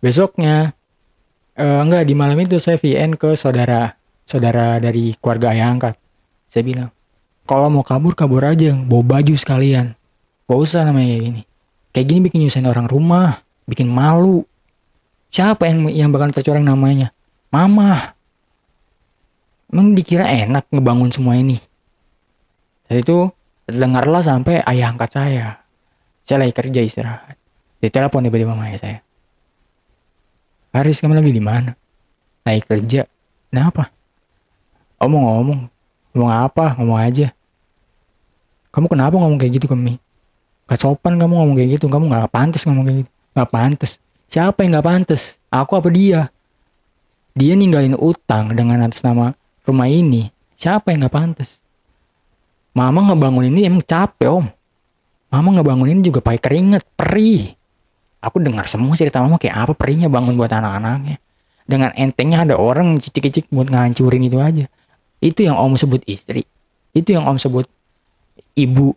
Besoknya enggak, di malam itu saya VN ke saudara dari keluarga ayah angkat. Saya bilang, kalau mau kabur aja, bawa baju sekalian. Gak usah namanya kayak gini. Kayak gini bikin nyusahin orang rumah, bikin malu. Siapa yang bakal tercoreng namanya? Mama. Emang dikira enak ngebangun semua ini? Saat itu dengarlah sampai ayah angkat saya. Saya lagi kerja istirahat. Ditelepon tiba-tiba sama ayah saya. Haris, kamu lagi di mana? Lagi kerja. Kenapa? Ngomong apa? Ngomong aja. Kamu kenapa ngomong kayak gitu ke Mi? Gak sopan kamu ngomong kayak gitu. Kamu gak pantas ngomong kayak gitu. Gak pantas. Siapa yang gak pantas? Aku apa dia? Dia ninggalin utang dengan atas nama rumah ini. Siapa yang gak pantas? Mama ngebangun ini emang capek om. Mama ngebangun ini juga pakai keringet, perih. Aku dengar semua cerita mama kayak apa perihnya bangun buat anak-anaknya. Dengan entengnya ada orang cicik-cicik buat ngancurin itu aja. Itu yang om sebut istri. Itu yang om sebut ibu.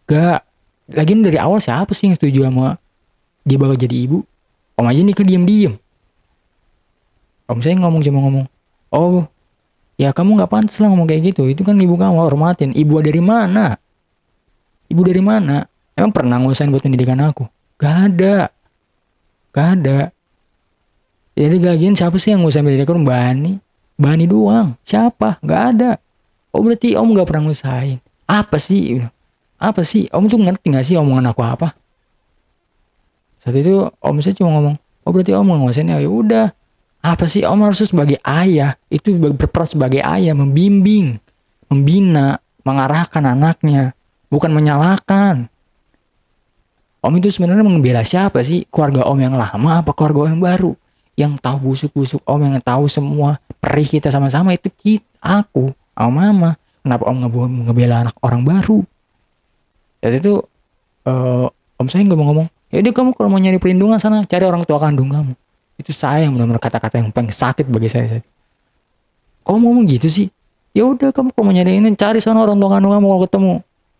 Gak. Lagian dari awal siapa sih yang setuju sama dia bakal jadi ibu? Om aja nikah diem-diem. Om saya cuma ngomong. Oh, ya kamu gak pantas lah ngomong kayak gitu. Itu kan ibu kamu, hormatin. Ibu dari mana? Ibu dari mana? Emang pernah ngusahain buat pendidikan aku? Gak ada. Jadi lagian siapa sih yang ngusahain pendidikan? Bani doang. Siapa? Gak ada. Oh berarti om gak pernah ngusahain. Apa sih? Om tuh ngerti gak sih omongan aku apa? Saat itu om saya cuma ngomong, oh berarti om gak ngusahain. Ya udah. Apa sih om harus sebagai ayah? Itu berperan sebagai ayah, membimbing, membina, mengarahkan anaknya, bukan menyalahkan. Om itu sebenarnya membela siapa sih? Keluarga om yang lama apa keluarga om yang baru? Yang tahu busuk-busuk om, yang tahu semua perih kita sama-sama itu aku, mama. Kenapa om ngebela anak orang baru? Dan itu om saya nggak mau ngomong. Ya udah kamu kalau mau nyari perlindungan sana cari orang tua kandung kamu. Itu saya yang benar-benar kata-kata yang paling sakit bagi saya. Kok ngomong gitu sih? Ya udah kamu kalau mau nyari ini cari sana orang tua kandung kamu kalau ketemu.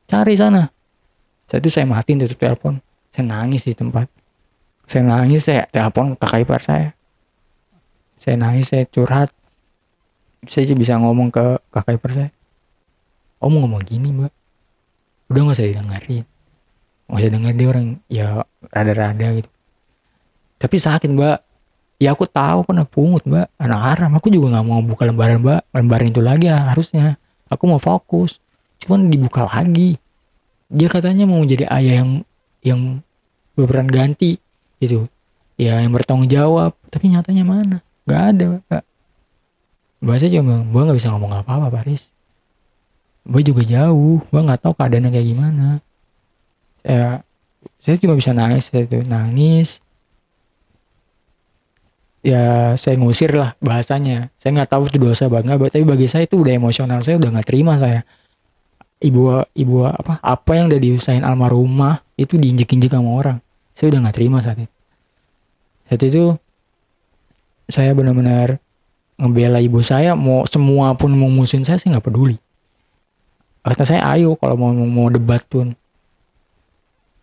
Cari sana. Saat itu saya matiin tutup telepon. Saya nangis di tempat. Saya telepon kakak ipar saya. Saya nangis, saya curhat. Saya bisa ngomong ke kakak ipar saya. Om ngomong gini mbak. Udah gak usah didengerin. Gak usah denger dia orang ya rada-rada gitu. Tapi sakit mbak. Ya aku tahu kan aku pungut mbak. Anak haram. Aku juga gak mau buka lembaran mbak. Lembaran itu lagi ya harusnya. Aku mau fokus. Cuman dibuka lagi. Dia katanya mau jadi ayah yang berperan ganti gitu. Ya yang bertanggung jawab. Tapi nyatanya mana? Gak ada mbak. Bahasa cuma mbak gak bisa ngomong apa-apa Paris. Mbak juga jauh. Mbak gak tahu keadaannya kayak gimana. Saya cuma bisa nangis. Nangis. Ya saya ngusir lah bahasanya. Saya nggak tahu itu dosa banget, tapi bagi saya itu udah emosional. Saya udah nggak terima saya. Ibu apa yang udah diusahain almarhumah itu diinjek-injek sama orang. Saya udah nggak terima saat itu. Saat itu saya benar-benar ngebela ibu saya. Mau semua pun mau musuhin saya nggak peduli. Kata saya ayo kalau mau debat pun.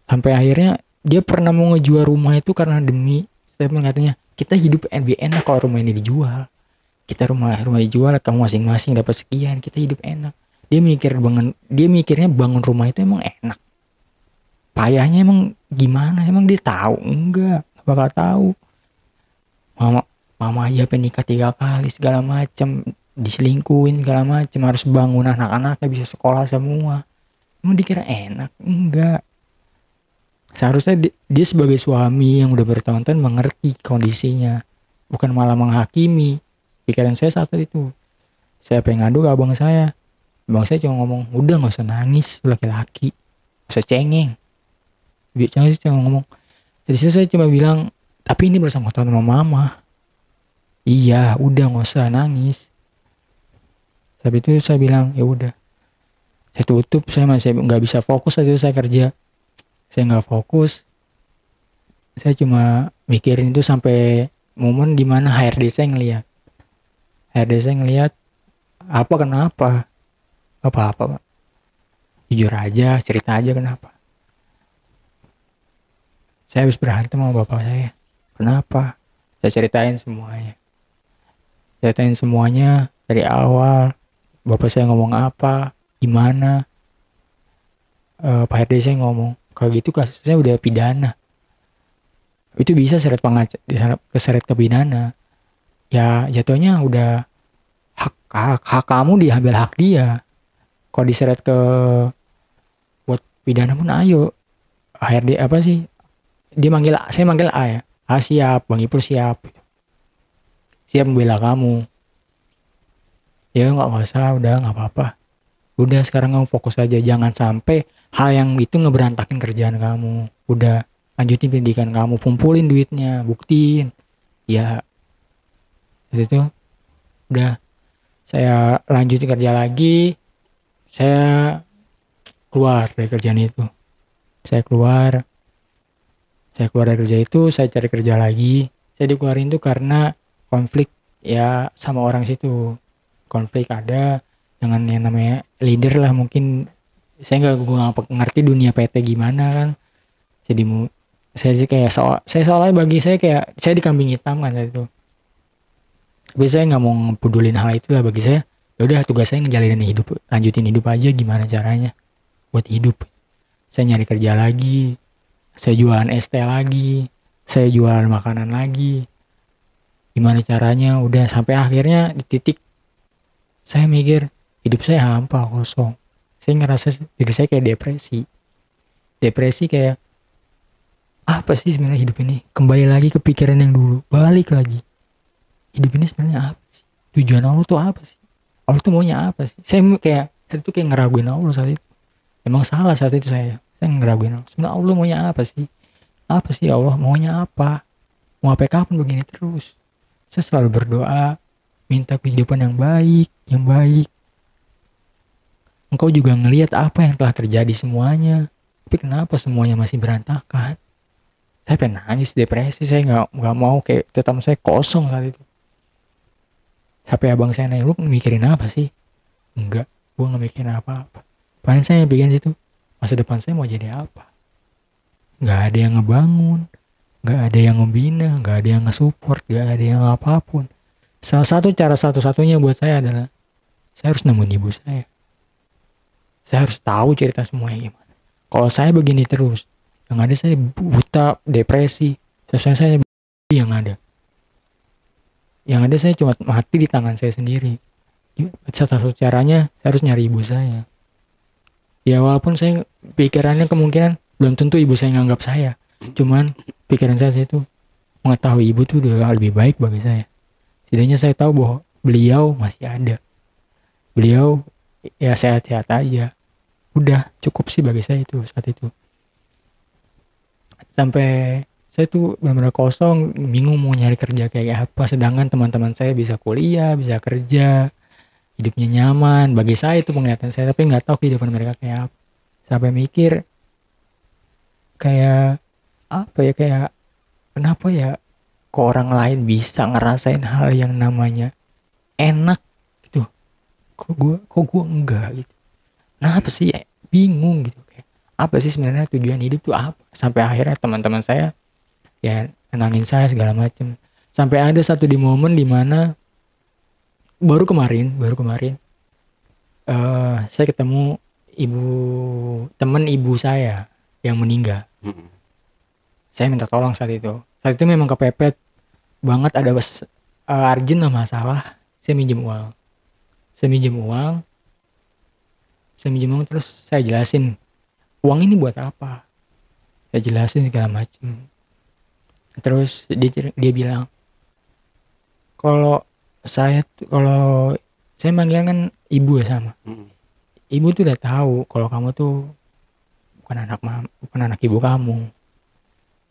Sampai akhirnya dia pernah mau ngejual rumah itu karena demi statement katanya. Kita hidup lebih enak kalau rumah ini dijual. Kita rumah dijual, kamu masing-masing dapat sekian, kita hidup enak. Dia mikirnya bangun rumah itu emang enak. Payahnya emang gimana? Emang dia tahu? Enggak bakal tahu. Mama aja penikah 3 kali segala macam, diselingkuhin segala macam, harus bangun anak-anaknya bisa sekolah semua. Emang dikira enak? Enggak. Seharusnya dia sebagai suami yang udah bertahun-tahun mengerti kondisinya. Bukan malah menghakimi. Pikiran saya saat itu. Saya pengen ngadu ke abang saya. Abang saya cuma ngomong, udah gak usah nangis, laki-laki. Gak usah cengeng. Biasanya sih cuma ngomong. Jadi saya cuma bilang, tapi ini bersangkutan sama mama. Iya, udah gak usah nangis. Tapi itu saya bilang, ya udah. Saya tutup, saya masih gak bisa fokus saat itu saya kerja. Saya nggak fokus. Saya cuma mikirin itu sampai momen dimana HRD saya ngeliat. Kenapa? Apa-apa Pak. Jujur aja, cerita aja kenapa. Saya habis berantem sama bapak saya. Kenapa? Saya ceritain semuanya dari awal. Bapak saya ngomong apa, gimana. Pak HRD saya ngomong, kalau gitu kasusnya udah pidana. Itu bisa seret ke pidana. Ya jatuhnya udah hak kamu diambil hak dia. Kalau diseret ke buat pidana pun ayo. HRD apa sih? Saya manggil A ya. A siap, Bang Ipul siap. Siap membela kamu. Ya nggak usah, udah nggak apa-apa. Udah sekarang kamu fokus aja, jangan sampai hal yang itu ngeberantakin kerjaan kamu. Udah lanjutin pendidikan kamu, kumpulin duitnya, buktiin. Ya, itu udah saya lanjutin kerja lagi. Saya keluar dari kerjaan itu. Saya keluar dari kerja itu, saya cari kerja lagi. Saya dikeluarin tuh karena konflik ya sama orang situ. Konflik ada dengan yang namanya leader lah, mungkin saya nggak ngerti dunia PT gimana kan. Jadi saya sih kayak soalnya bagi saya kayak saya dikambing hitam kan saat itu. Tapi saya nggak mau pedulin hal itu lah, bagi saya. Ya udah, tugas saya ngejalanin hidup, lanjutin hidup aja gimana caranya buat hidup. Saya nyari kerja lagi, saya jualan ST lagi, saya jualan makanan lagi. Gimana caranya? Udah sampai akhirnya di titik saya mikir hidup saya hampa, kosong. Saya ngerasa diri saya kayak depresi kayak apa sih sebenarnya hidup ini? Kembali lagi ke pikiran yang dulu, balik lagi. Hidup ini sebenarnya apa sih? Tujuan Allah tuh apa sih? Allah tuh maunya apa sih? Saya itu kayak ngeraguin Allah saat itu. Emang salah saat itu saya ngeraguin Allah. Sebenarnya Allah maunya apa sih? Apa sih Allah maunya apa? Mau sampai kapan begini terus? Saya selalu berdoa, minta kehidupan yang baik. Engkau juga ngelihat apa yang telah terjadi semuanya. Tapi kenapa semuanya masih berantakan? Saya pengen nangis, depresi. Saya nggak mau, kayak tetap saya kosong saat itu. Sampai abang saya nanya, lu mikirin apa sih? Enggak, gue nggak mikirin apa-apa. Paling saya bikin situ, masa depan saya mau jadi apa? Nggak ada yang ngebangun, nggak ada yang ngebina, nggak ada yang nge-support, nggak ada yang apapun. Salah satu cara satu-satunya buat saya adalah saya harus nemuin ibu saya. Saya harus tahu cerita semuanya gimana. Kalau saya begini terus, yang ada saya buta, depresi. Saya yang ada. Yang ada saya cuma mati di tangan saya sendiri. Satu caranya saya harus nyari ibu saya. Ya walaupun saya pikirannya kemungkinan belum tentu ibu saya nganggap saya. Cuman pikiran saya itu mengetahui ibu itu udah lebih baik bagi saya. Setidaknya saya tahu bahwa beliau masih ada. Beliau ya sehat-sehat aja. Udah cukup sih bagi saya itu saat itu. Sampai saya tuh benar-benar kosong, bingung mau nyari kerja kayak apa. Sedangkan teman-teman saya bisa kuliah, bisa kerja, hidupnya nyaman. Bagi saya itu penglihatan saya, tapi nggak tahu kehidupan mereka kayak apa. Sampai mikir kayak apa ya, kayak kenapa ya kok orang lain bisa ngerasain hal yang namanya enak gitu, kok gue enggak gitu. Kenapa sih? Bingung gitu, kayak apa sih sebenarnya tujuan hidup tuh apa? Sampai akhirnya teman-teman saya ya nenangin saya segala macem. Sampai ada satu di momen dimana baru kemarin saya ketemu teman ibu saya yang meninggal. Saya minta tolong saat itu memang kepepet banget, ada urgent lah masalah. Saya minjem uang terus saya jelasin uang ini buat apa, saya jelasin segala macem. Terus dia bilang kalau saya manggil kan ibu ya sama. Ibu tuh udah tahu kalau kamu tuh bukan anak ibu kamu.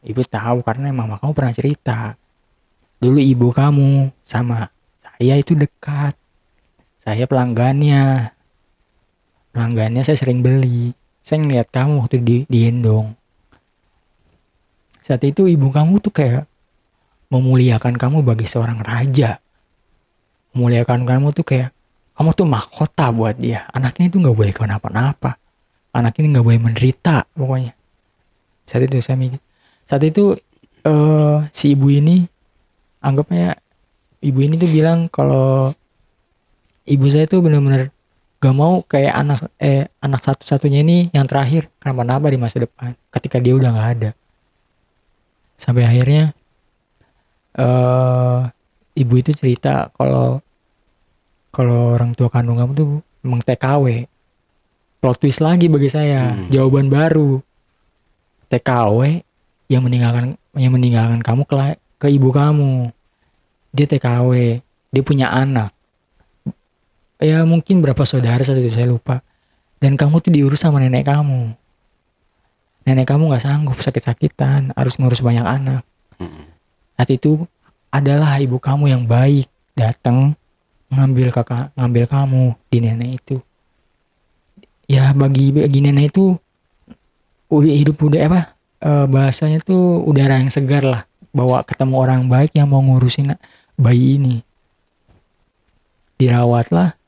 Ibu tahu karena mama kamu pernah cerita. Dulu ibu kamu sama saya itu dekat. Saya pelanggannya saya sering beli. Saya ngeliat kamu waktu di Endong. Saat itu ibu kamu tuh kayak memuliakan kamu bagi seorang raja. Memuliakan kamu tuh kayak kamu tuh mahkota buat dia. Anaknya itu gak boleh kenapa-napa. Anak ini gak boleh menderita pokoknya. Saat itu saya mikir. Saat itu si ibu ini anggapnya ibu ini tuh bilang kalau ibu saya tuh benar-benar gak mau kayak anak satu-satunya ini yang terakhir kenapa-napa di masa depan ketika dia udah gak ada. Sampai akhirnya ibu itu cerita kalau kalau orang tua kandung kamu tuh emang TKW. Plot twist lagi bagi saya, jawaban baru. TKW yang meninggalkan kamu ke ibu kamu. Dia TKW, dia punya anak. Ya mungkin berapa saudara saat itu saya lupa. Dan kamu tuh diurus sama nenek kamu. Nenek kamu nggak sanggup sakit-sakitan, harus ngurus banyak anak. Saat itu adalah ibu kamu yang baik datang ngambil kamu di nenek itu. Ya bagi nenek itu hidup bahasanya tuh udara yang segar lah, bawa ketemu orang baik yang mau ngurusin bayi ini. Dirawatlah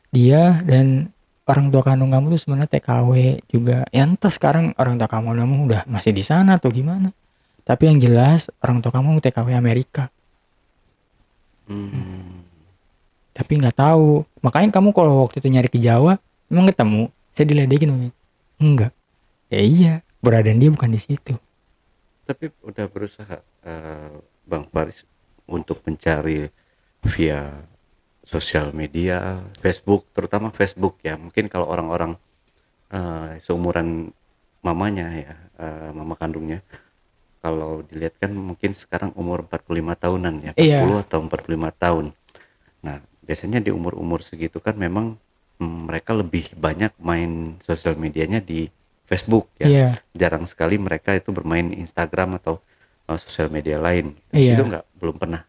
dia, dan orang tua kandung kamu tuh sebenarnya TKW juga. Ya entah sekarang orang tua kamu udah masih di sana atau gimana. Tapi yang jelas orang tua kamu TKW Amerika. Tapi nggak tahu. Makanya kamu kalau waktu itu nyari ke Jawa, emang ketemu? Saya diledekin. Enggak. Ya iya, beradaan dia bukan di situ. Tapi udah berusaha Bang Faris untuk mencari via sosial media, Facebook, terutama Facebook ya. Mungkin kalau orang-orang seumuran mamanya ya, mama kandungnya, kalau dilihat kan mungkin sekarang umur 45 tahunan ya, 40 atau 45 tahun. Nah, biasanya di umur-umur segitu kan memang mereka lebih banyak main sosial medianya di Facebook ya. Jarang sekali mereka itu bermain Instagram atau sosial media lain. Itu belum pernah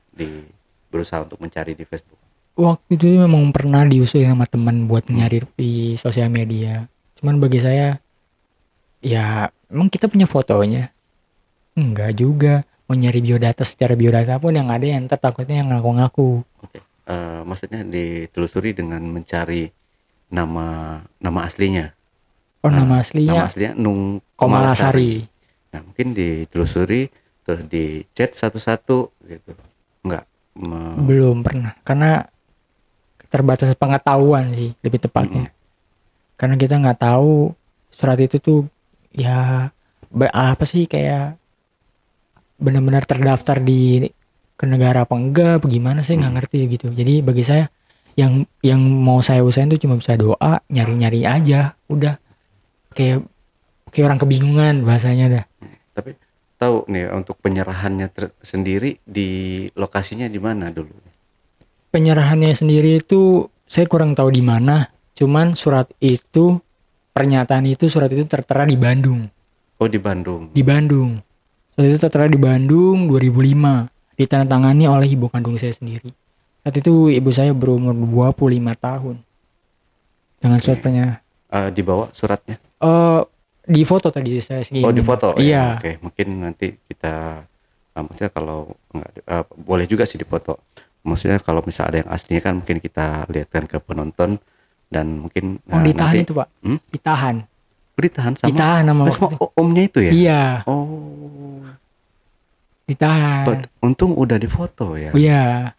berusaha untuk mencari di Facebook. Waktu itu memang pernah diusulin sama teman buat nyari di sosial media. Cuman bagi saya, ya emang kita punya fotonya? Enggak juga. Mau nyari biodata secara biodata pun yang ada yang takutnya yang ngaku-ngaku. Oke. Maksudnya ditelusuri dengan mencari nama aslinya. Oh, nama aslinya? Nama aslinya Nung Komalasari. Nah, mungkin ditelusuri terus dichat satu-satu gitu. Enggak. Belum pernah. Karena terbatas pengetahuan sih lebih tepatnya. Karena kita nggak tahu surat itu tuh ya apa sih, kayak benar-benar terdaftar ke negara apa enggak, bagaimana sih nggak ngerti gitu. Jadi bagi saya yang mau saya usahain tuh cuma bisa doa, nyari-nyari aja, udah kayak orang kebingungan bahasanya dah. Tapi tahu nih untuk penyerahannya sendiri di lokasinya di mana dulu? Penyerahannya sendiri itu saya kurang tahu di mana. Cuman surat itu surat itu tertera di Bandung. Oh, di Bandung. Di Bandung. Surat itu tertera di Bandung 2005. Ditandatangani oleh ibu kandung saya sendiri. Saat itu ibu saya berumur 25 tahun. Dengan suratnya. Dibawa suratnya? Di foto tadi saya segini. Oh, di foto. Iya. Oke, mungkin nanti kita maksudnya kalau boleh juga sih di foto. Maksudnya kalau misalnya ada yang aslinya kan mungkin kita lihatkan ke penonton dan mungkin ditahan nanti, itu Pak. Ditahan. Ditahan sama omnya itu ya? Iya. Oh. Ditahan. Untung udah difoto ya. Oh iya.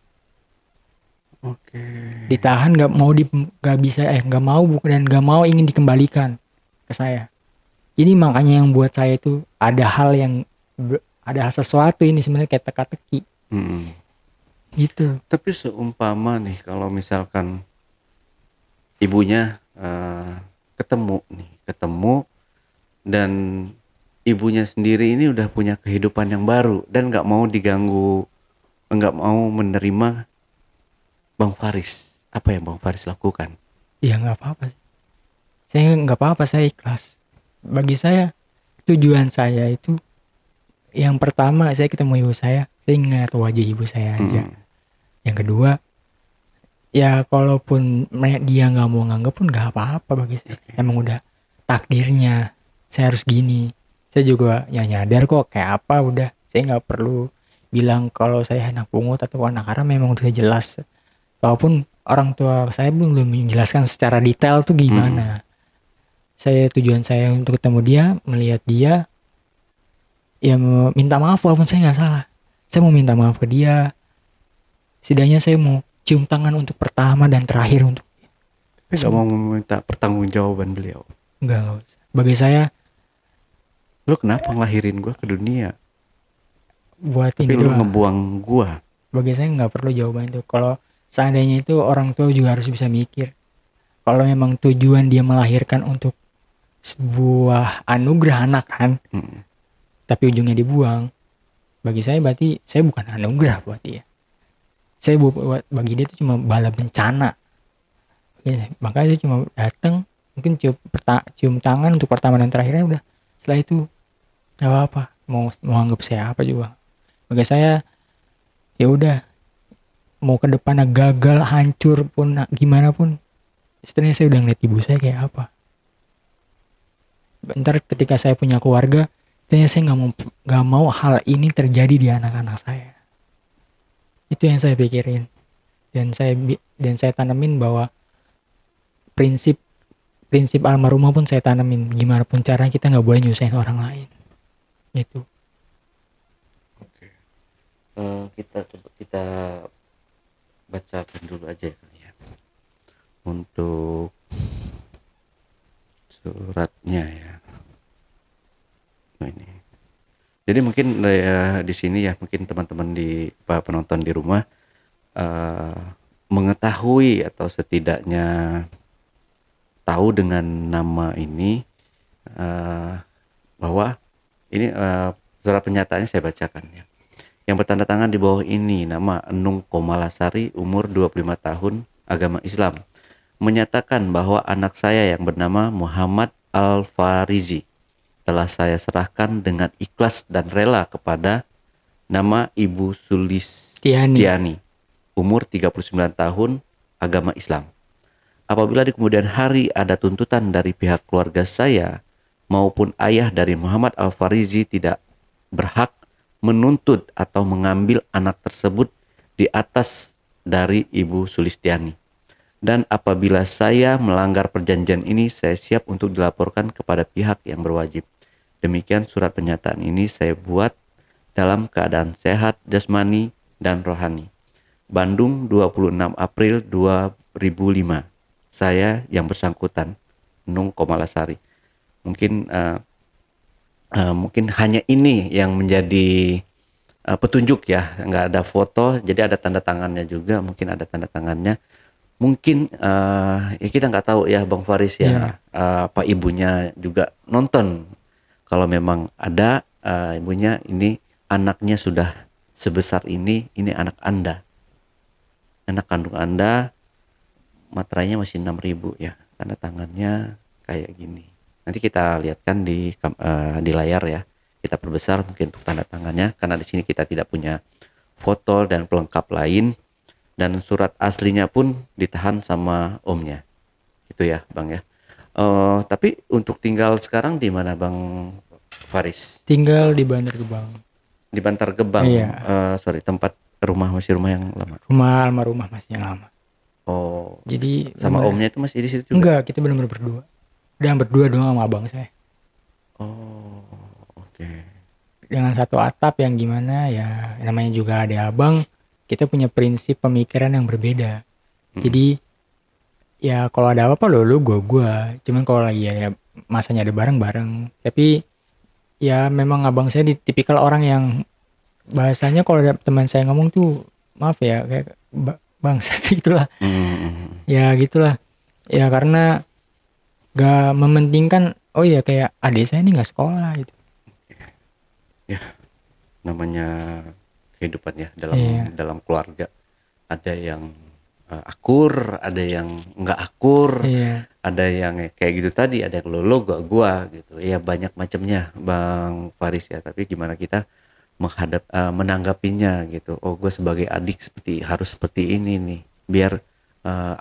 Oke. Ditahan, nggak mau ingin dikembalikan ke saya. Jadi makanya yang buat saya itu ada hal sesuatu ini sebenarnya kayak teka-teki. Gitu. Tapi seumpama nih kalau misalkan ibunya ketemu dan ibunya sendiri ini udah punya kehidupan yang baru dan nggak mau diganggu, nggak mau menerima Bang Faris, apa yang Bang Faris lakukan? Ya nggak apa-apa. Saya nggak apa-apa, saya ikhlas. Bagi saya tujuan saya itu yang pertama, saya ketemu ibu saya ingat wajah ibu saya aja. Yang kedua, ya kalaupun dia nggak mau nganggep pun nggak apa-apa bagi saya. Emang udah takdirnya saya harus gini. Saya juga ya nyadar kok kayak apa, udah saya nggak perlu bilang kalau saya anak pungut atau anak haram, memang udah jelas. Walaupun orang tua saya belum menjelaskan secara detail tuh gimana. Tujuan saya untuk ketemu dia, melihat dia, ya minta maaf walaupun saya nggak salah. Saya mau minta maaf ke dia. Setidaknya saya mau cium tangan untuk pertama dan terakhir untuk dia. Tapi nggak mau meminta pertanggungjawaban beliau? Enggak usah. Bagi saya, lu kenapa ngelahirin gue ke dunia? Buat tapi ini lu doang. ngebuang gue. Bagi saya nggak perlu jawaban itu. Kalau seandainya itu orang tua juga harus bisa mikir. Kalau memang tujuan dia melahirkan untuk sebuah anugerah anak kan, tapi ujungnya dibuang, bagi saya berarti saya bukan anugerah buat dia. Saya bagi dia itu cuma bala bencana. Ya, makanya saya cuma datang, mungkin cium tangan untuk pertama dan terakhirnya udah. Setelah itu nggak apa-apa, mau anggap saya apa juga. Bagi saya ya udah, mau ke depannya gagal, hancur pun, gimana pun, sebenarnya saya udah ngeliat ibu saya kayak apa. Bentar ketika saya punya keluarga, sebenarnya saya nggak mau hal ini terjadi di anak-anak saya. Itu yang saya pikirin, dan saya tanemin bahwa prinsip almarhumah pun saya tanemin. Gimana pun caranya kita nggak boleh nyusahin orang lain. Itu. Oke. Kita bacakan dulu aja ya untuk suratnya ya. Nah, ini. Jadi mungkin di sini ya, mungkin teman-teman di penonton di rumah mengetahui atau setidaknya tahu dengan nama ini, bahwa ini surat pernyataannya saya bacakan ya. Yang bertanda tangan di bawah ini nama Enung Komalasari, umur 25 tahun, agama Islam, menyatakan bahwa anak saya yang bernama Muhammad Al-Farizi telah saya serahkan dengan ikhlas dan rela kepada nama Ibu Sulistiani, umur 39 tahun, agama Islam. Apabila di kemudian hari ada tuntutan dari pihak keluarga saya maupun ayah dari Muhammad Al-Farizi tidak berhak menuntut atau mengambil anak tersebut di atas dari Ibu Sulistiani. Dan apabila saya melanggar perjanjian ini, saya siap untuk dilaporkan kepada pihak yang berwajib. Demikian surat pernyataan ini saya buat dalam keadaan sehat jasmani dan rohani. Bandung, 26 April 2005. Saya yang bersangkutan, Enung Komalasari. Mungkin hanya ini yang menjadi petunjuk ya, nggak ada foto, jadi ada tanda tangannya juga, mungkin ada tanda tangannya. Mungkin ya kita nggak tahu ya Bang Faris ya, apa ibunya juga nonton. Kalau memang ada ibunya, ini anaknya sudah sebesar ini anak Anda, anak kandung Anda, materainya masih 6.000 ya, tanda tangannya kayak gini. Nanti kita lihatkan di layar ya, kita perbesar mungkin untuk tanda tangannya, karena di sini kita tidak punya foto dan pelengkap lain, dan surat aslinya pun ditahan sama omnya, itu ya Bang ya. Tapi untuk tinggal sekarang di mana Bang Faris? Tinggal di Bantar Gebang. Di Bantar Gebang. Iya. Tempat rumah yang lama. Rumah almarhumah masih yang lama. Oh. Jadi sama omnya itu masih di situ juga? Enggak, kita benar-benar berdua. Dan berdua doang sama abang saya. Oh, oke. Dengan satu atap yang gimana ya, namanya juga ada abang, kita punya prinsip pemikiran yang berbeda. Jadi ya kalau ada apa-apa lu gua. Cuman kalau lagi ya masanya ada bareng-bareng. Tapi ya memang abang saya tipikal orang yang bahasanya kalau ada teman saya ngomong tuh, maaf ya, kayak bangsat gitulah. Ya gitulah. Ya karena gak mementingkan, oh ya kayak adik saya ini gak sekolah gitu. Ya, namanya kehidupan ya dalam keluarga. Ada yang akur, ada yang nggak akur, ada yang kayak gitu tadi, ada yang lo gua gitu. Ya banyak macamnya Bang Faris ya. Tapi gimana kita menanggapinya gitu. Oh, gue sebagai adik harus seperti ini nih, biar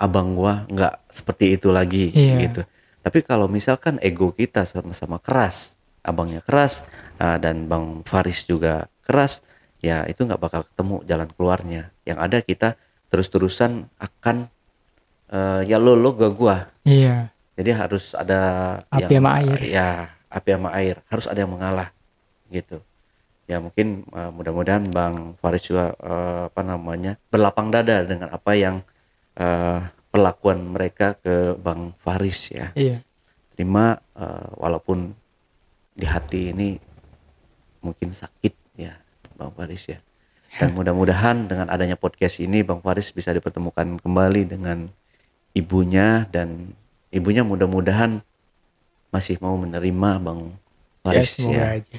abang gua nggak seperti itu lagi gitu. Tapi kalau misalkan ego kita sama-sama keras, abangnya keras dan Bang Faris juga keras, ya itu nggak bakal ketemu jalan keluarnya. Yang ada kita terus-terusan akan ya lo gua. Iya. Jadi harus ada api sama air. Ya, api sama air, harus ada yang mengalah gitu. Ya mungkin mudah-mudahan Bang Faris juga berlapang dada dengan apa yang perlakuan mereka ke Bang Faris ya. Iya. Terima walaupun di hati ini mungkin sakit ya Bang Faris ya. Dan mudah-mudahan dengan adanya podcast ini Bang Faris bisa dipertemukan kembali dengan ibunya, dan ibunya mudah-mudahan masih mau menerima Bang Faris semoga ya. aja.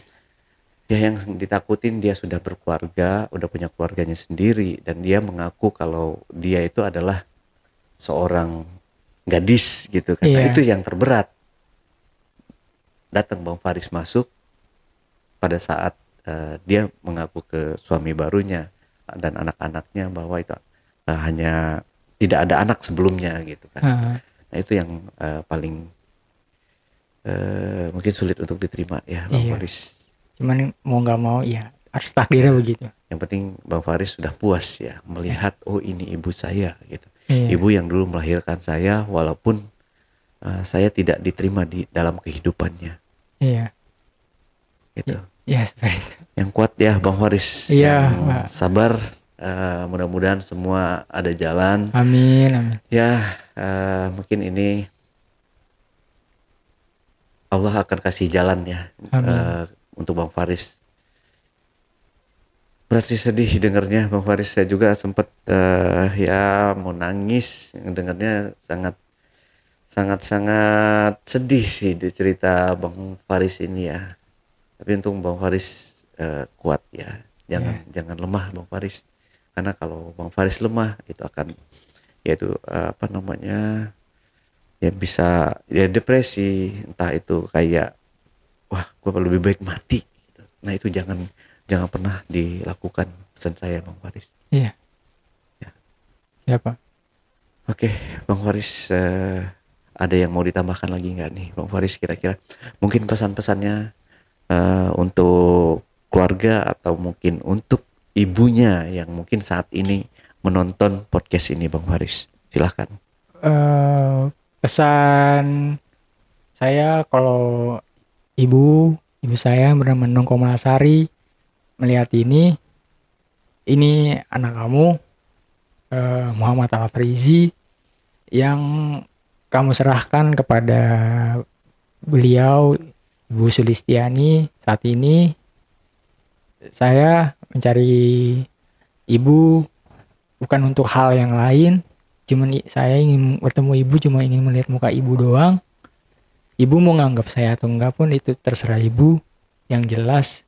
Ya yang ditakutin dia sudah berkeluarga, udah punya keluarganya sendiri, dan dia mengaku kalau dia itu adalah seorang gadis gitu kan. Nah, Iya. itu yang terberat. Datang Bang Faris masuk pada saat dia mengaku ke suami barunya dan anak-anaknya bahwa itu hanya tidak ada anak sebelumnya gitu kan. Ah, Nah itu yang paling mungkin sulit untuk diterima ya Bang Iya. Faris. Cuman mau nggak mau ya harus takdirnya begitu. Yang penting Bang Faris sudah puas ya melihat oh ini ibu saya gitu. Iya. Ibu yang dulu melahirkan saya walaupun saya tidak diterima di dalam kehidupannya Iya. gitu. Ya seperti itu. Yang kuat ya Bang Faris, Iya, yang Pak. sabar. Mudah-mudahan semua ada jalan. Amin, amin. Ya mungkin ini Allah akan kasih jalan ya untuk Bang Faris. Berarti sedih dengarnya Bang Faris. Saya juga sempat ya mau nangis dengarnya, sangat sedih sih di cerita Bang Faris ini ya. Tapi untung Bang Faris kuat ya. Jangan lemah Bang Faris. Karena kalau Bang Faris lemah itu akan yaitu ya bisa ya depresi, entah itu kayak wah gue lebih baik mati gitu. Nah itu jangan pernah dilakukan, pesan saya Bang Faris. Iya. Ya. Siapa? Oke Bang Faris, ada yang mau ditambahkan lagi nggak nih Bang Faris kira-kira? Mungkin pesan-pesannya untuk keluarga atau mungkin untuk ibunya yang mungkin saat ini menonton podcast ini Bang Faris. Silahkan. Pesan saya kalau ibu saya bernama Komalasari melihat ini anak kamu Muhammad Al-Farizi yang kamu serahkan kepada beliau Ibu Sulistiani. Saat ini saya mencari ibu bukan untuk hal yang lain, saya ingin bertemu ibu, cuma ingin melihat muka ibu doang. Ibu mau nganggap saya atau enggak pun itu terserah ibu. Yang jelas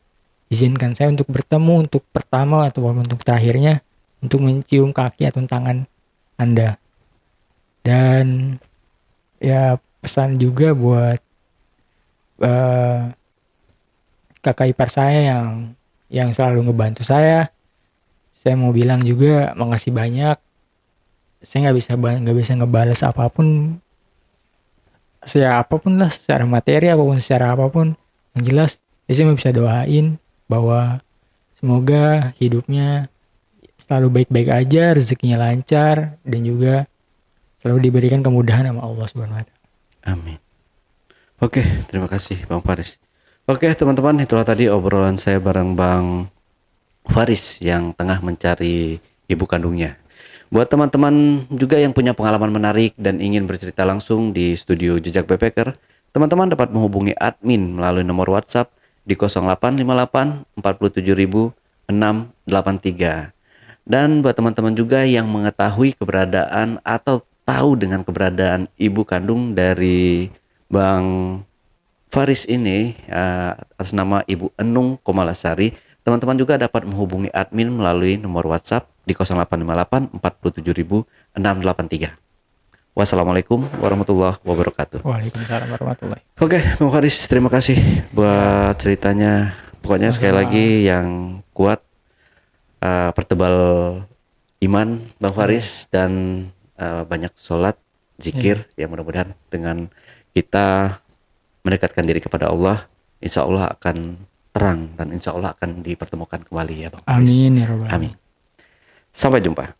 izinkan saya untuk bertemu untuk pertama atau untuk terakhirnya, untuk mencium kaki atau tangan Anda. Dan ya pesan juga buat kakak ipar saya yang selalu ngebantu saya. Saya mau bilang juga makasih banyak. Saya nggak bisa ngebales apapun, apapun lah, secara materi apapun, secara apapun. Yang jelas saya cuma bisa doain bahwa semoga hidupnya selalu baik-baik aja, rezekinya lancar, dan juga selalu diberikan kemudahan sama Allah Subhanahu wa Ta'ala. Amin. Oke, terima kasih Bang Faris. Oke teman-teman, itulah tadi obrolan saya bareng Bang Faris yang tengah mencari ibu kandungnya. Buat teman-teman juga yang punya pengalaman menarik dan ingin bercerita langsung di studio Jejak Backpacker, teman-teman dapat menghubungi admin melalui nomor WhatsApp di 0858 47683. Dan buat teman-teman juga yang mengetahui keberadaan atau tahu dengan keberadaan ibu kandung dari Bang Faris ini atas nama Ibu Enung Komalasari, teman-teman juga dapat menghubungi admin melalui nomor WhatsApp di 0858 47683. Wassalamualaikum warahmatullahi wabarakatuh. Waalaikumsalam warahmatullahi. Oke, Bang Faris, terima kasih buat ceritanya. Pokoknya sekali lagi yang kuat, pertebal iman Bang Faris, dan banyak sholat, zikir, ya mudah-mudahan dengan kita mendekatkan diri kepada Allah, insya Allah akan terang dan insya Allah akan dipertemukan kembali ya Bang Faris. Amin ya Rabbal Alamin. Amin. Sampai jumpa.